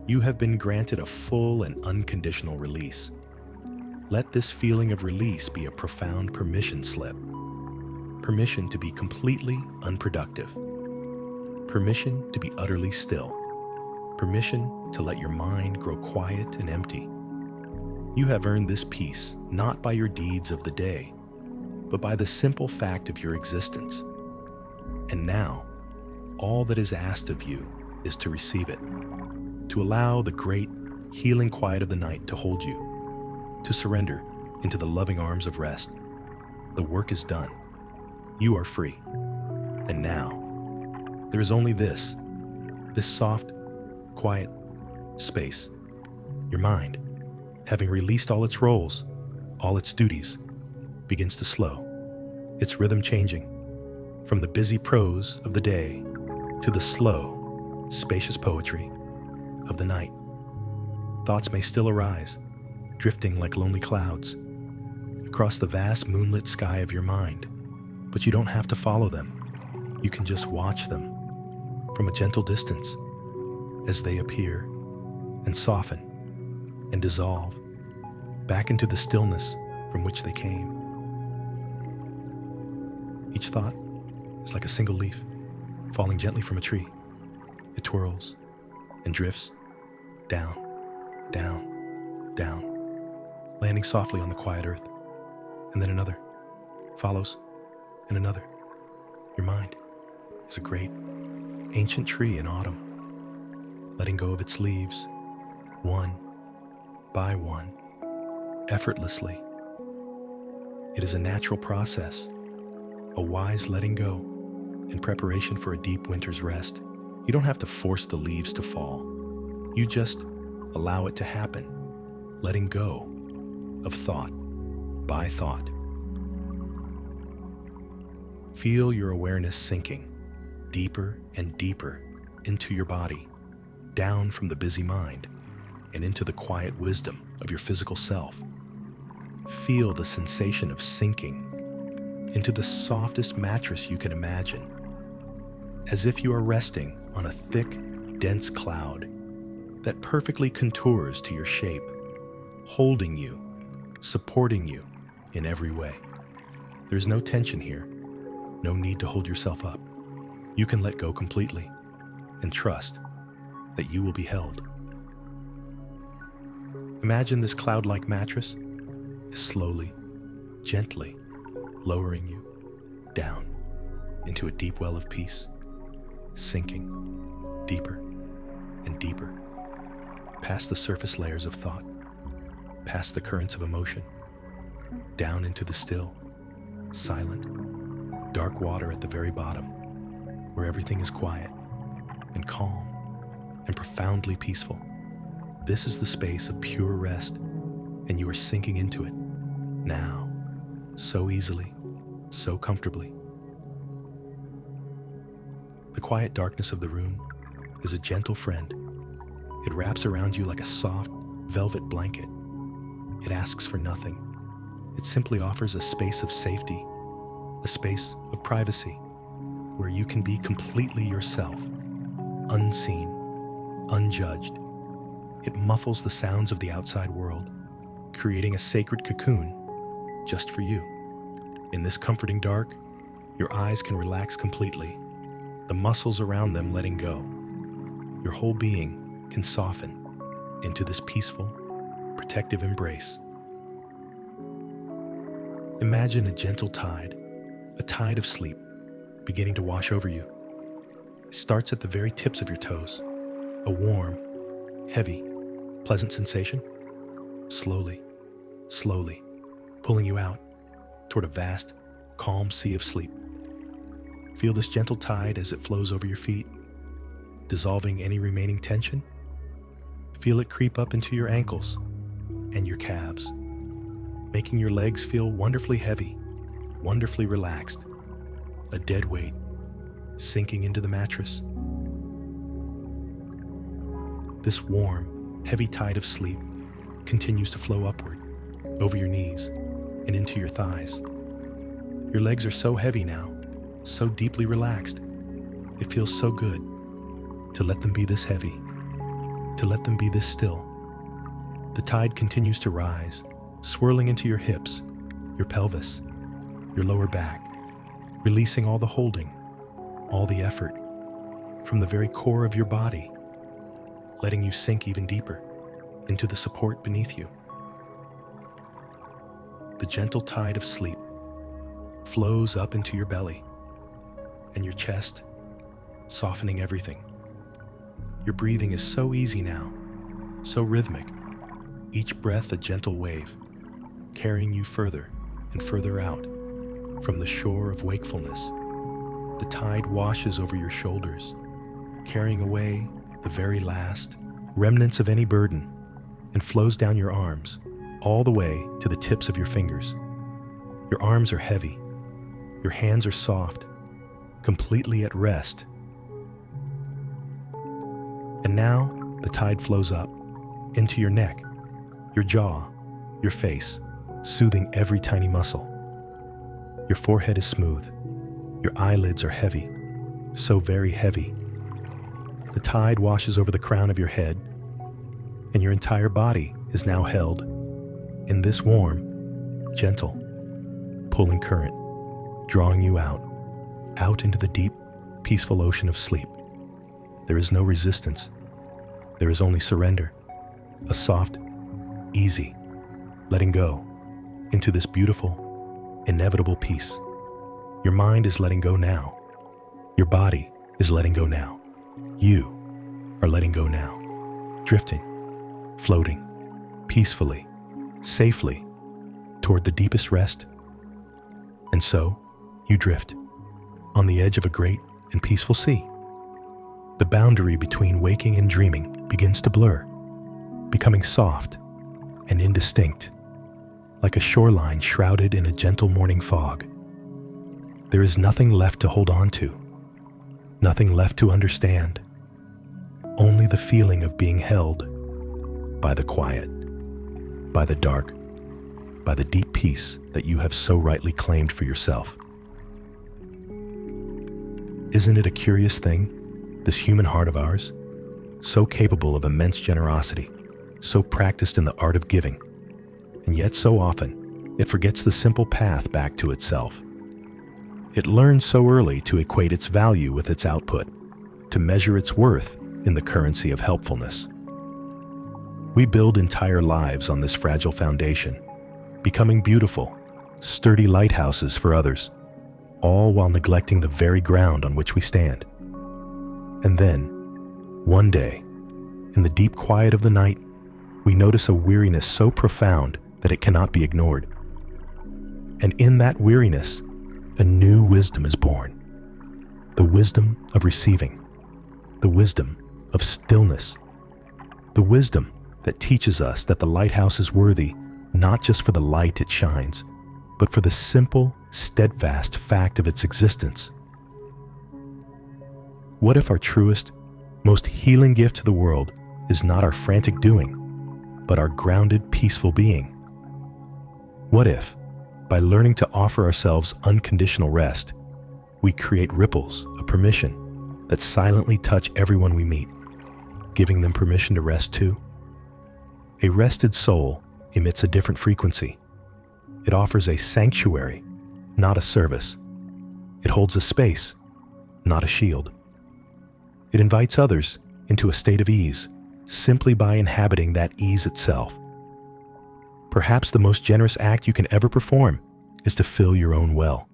A: You have been granted a full and unconditional release. Let this feeling of release be a profound permission slip. Permission to be completely unproductive. Permission to be utterly still. Permission to let your mind grow quiet and empty. You have earned this peace not by your deeds of the day, but by the simple fact of your existence. And now, all that is asked of you is to receive it, to allow the great, healing quiet of the night to hold you, to surrender into the loving arms of rest. The work is done. You are free. And now, there is only this soft, quiet space, your mind, having released all its roles, all its duties, begins to slow, its rhythm changing from the busy prose of the day to the slow, spacious poetry of the night. Thoughts may still arise, drifting like lonely clouds across the vast moonlit sky of your mind, but you don't have to follow them. You can just watch them from a gentle distance as they appear and soften and dissolve back into the stillness from which they came. Each thought is like a single leaf falling gently from a tree. It twirls and drifts down, down, down, landing softly on the quiet earth. And then another follows, and another. Your mind is a great, ancient tree in autumn, letting go of its leaves, one by one, effortlessly. It is a natural process, a wise letting go in preparation for a deep winter's rest. You don't have to force the leaves to fall. You just allow it to happen, letting go of thought by thought. Feel your awareness sinking deeper and deeper into your body, down from the busy mind and into the quiet wisdom of your physical self. Feel the sensation of sinking into the softest mattress you can imagine, as if you are resting on a thick, dense cloud that perfectly contours to your shape, holding you, supporting you in every way. There's no tension here, no need to hold yourself up. You can let go completely and trust that you will be held. Imagine this cloud-like mattress is slowly, gently lowering you down into a deep well of peace, sinking deeper and deeper, past the surface layers of thought, past the currents of emotion, down into the still, silent, dark water at the very bottom, where everything is quiet and calm and profoundly peaceful. This is the space of pure rest, and you are sinking into it now, so easily, so comfortably. The quiet darkness of the room is a gentle friend. It wraps around you like a soft, velvet blanket. It asks for nothing. It simply offers a space of safety, a space of privacy, where you can be completely yourself, unseen, unjudged. It muffles the sounds of the outside world, creating a sacred cocoon just for you. In this comforting dark, your eyes can relax completely, the muscles around them letting go. Your whole being can soften into this peaceful, protective embrace. Imagine a gentle tide, a tide of sleep, beginning to wash over you. It starts at the very tips of your toes, a warm, heavy, pleasant sensation, slowly, slowly, pulling you out toward a vast, calm sea of sleep. Feel this gentle tide as it flows over your feet, dissolving any remaining tension. Feel it creep up into your ankles and your calves, making your legs feel wonderfully heavy, wonderfully relaxed, a dead weight sinking into the mattress. This warm, heavy tide of sleep continues to flow upward, over your knees and into your thighs. Your legs are so heavy now, so deeply relaxed. It feels so good to let them be this heavy, to let them be this still. The tide continues to rise, swirling into your hips, your pelvis, your lower back, releasing all the holding, all the effort from the very core of your body, letting you sink even deeper into the support beneath you. The gentle tide of sleep flows up into your belly and your chest, softening everything. Your breathing is so easy now, so rhythmic, each breath a gentle wave, carrying you further and further out from the shore of wakefulness. The tide washes over your shoulders, carrying away the very last remnants of any burden, and flows down your arms, all the way to the tips of your fingers. Your arms are heavy. Your hands are soft, completely at rest. And now the tide flows up into your neck, your jaw, your face, soothing every tiny muscle. Your forehead is smooth. Your eyelids are heavy, so very heavy. The tide washes over the crown of your head, and your entire body is now held in this warm, gentle, pulling current, drawing you out into the deep, peaceful ocean of sleep. There is no resistance. There is only surrender, a soft, easy, letting go into this beautiful, inevitable peace. Your mind is letting go now. Your body is letting go now. You are letting go now, drifting, floating, peacefully, safely, toward the deepest rest. And so, you drift on the edge of a great and peaceful sea. The boundary between waking and dreaming begins to blur, becoming soft and indistinct, like a shoreline shrouded in a gentle morning fog. There is nothing left to hold on to, nothing left to understand, only the feeling of being held by the quiet, by the dark, by the deep peace that you have so rightly claimed for yourself. Isn't it a curious thing, this human heart of ours, so capable of immense generosity, so practiced in the art of giving, and yet so often it forgets the simple path back to itself. It learns so early to equate its value with its output, to measure its worth in the currency of helpfulness. We build entire lives on this fragile foundation, becoming beautiful, sturdy lighthouses for others, all while neglecting the very ground on which we stand. And then, one day, in the deep quiet of the night, we notice a weariness so profound that it cannot be ignored. And in that weariness, a new wisdom is born. The wisdom of receiving, the wisdom of stillness, the wisdom that teaches us that the lighthouse is worthy not just for the light it shines, but for the simple, steadfast fact of its existence. What if our truest, most healing gift to the world is not our frantic doing, but our grounded, peaceful being? What if, by learning to offer ourselves unconditional rest, we create ripples of permission that silently touch everyone we meet, giving them permission to rest too? A rested soul emits a different frequency. It offers a sanctuary, not a service. It holds a space, not a shield. It invites others into a state of ease simply by inhabiting that ease itself. Perhaps the most generous act you can ever perform is to fill your own well,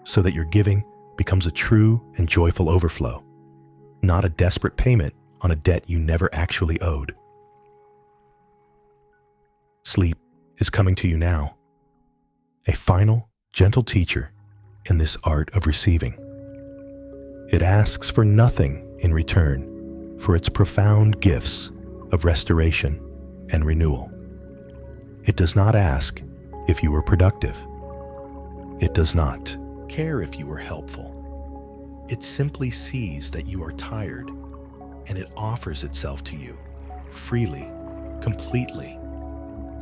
A: so that your giving becomes a true and joyful overflow, not a desperate payment on a debt you never actually owed. Sleep is coming to you now, a final, gentle teacher in this art of receiving. It asks for nothing in return for its profound gifts of restoration and renewal. It does not ask if you were productive. It does not care if you were helpful. It simply sees that you are tired, and it offers itself to you freely, completely.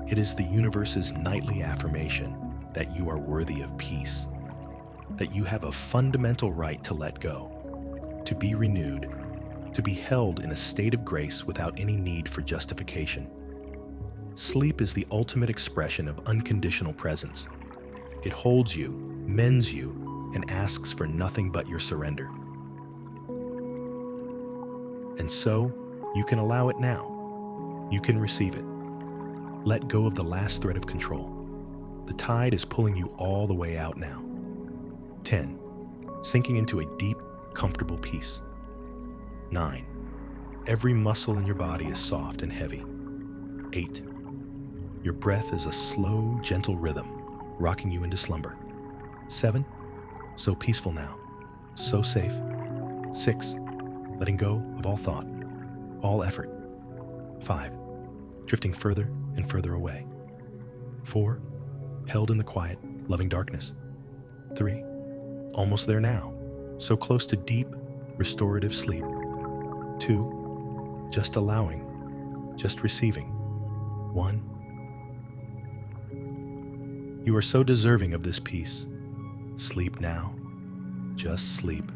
A: It is the universe's nightly affirmation that you are worthy of peace, that you have a fundamental right to let go, to be renewed, to be held in a state of grace without any need for justification. Sleep is the ultimate expression of unconditional presence. It holds you, mends you, and asks for nothing but your surrender. And so, you can allow it now. You can receive it. Let go of the last thread of control. The tide is pulling you all the way out now. 10. Sinking into a deep, comfortable peace. 9. Every muscle in your body is soft and heavy. 8. Your breath is a slow, gentle rhythm, rocking you into slumber. 7. So peaceful now, so safe. 6. Letting go of all thought, all effort. 5. Drifting further and further away. 4. Held in the quiet, loving darkness. 3. Almost there now, so close to deep, restorative sleep. 2. Just allowing, just receiving. 1. You are so deserving of this peace. Sleep now. Just sleep.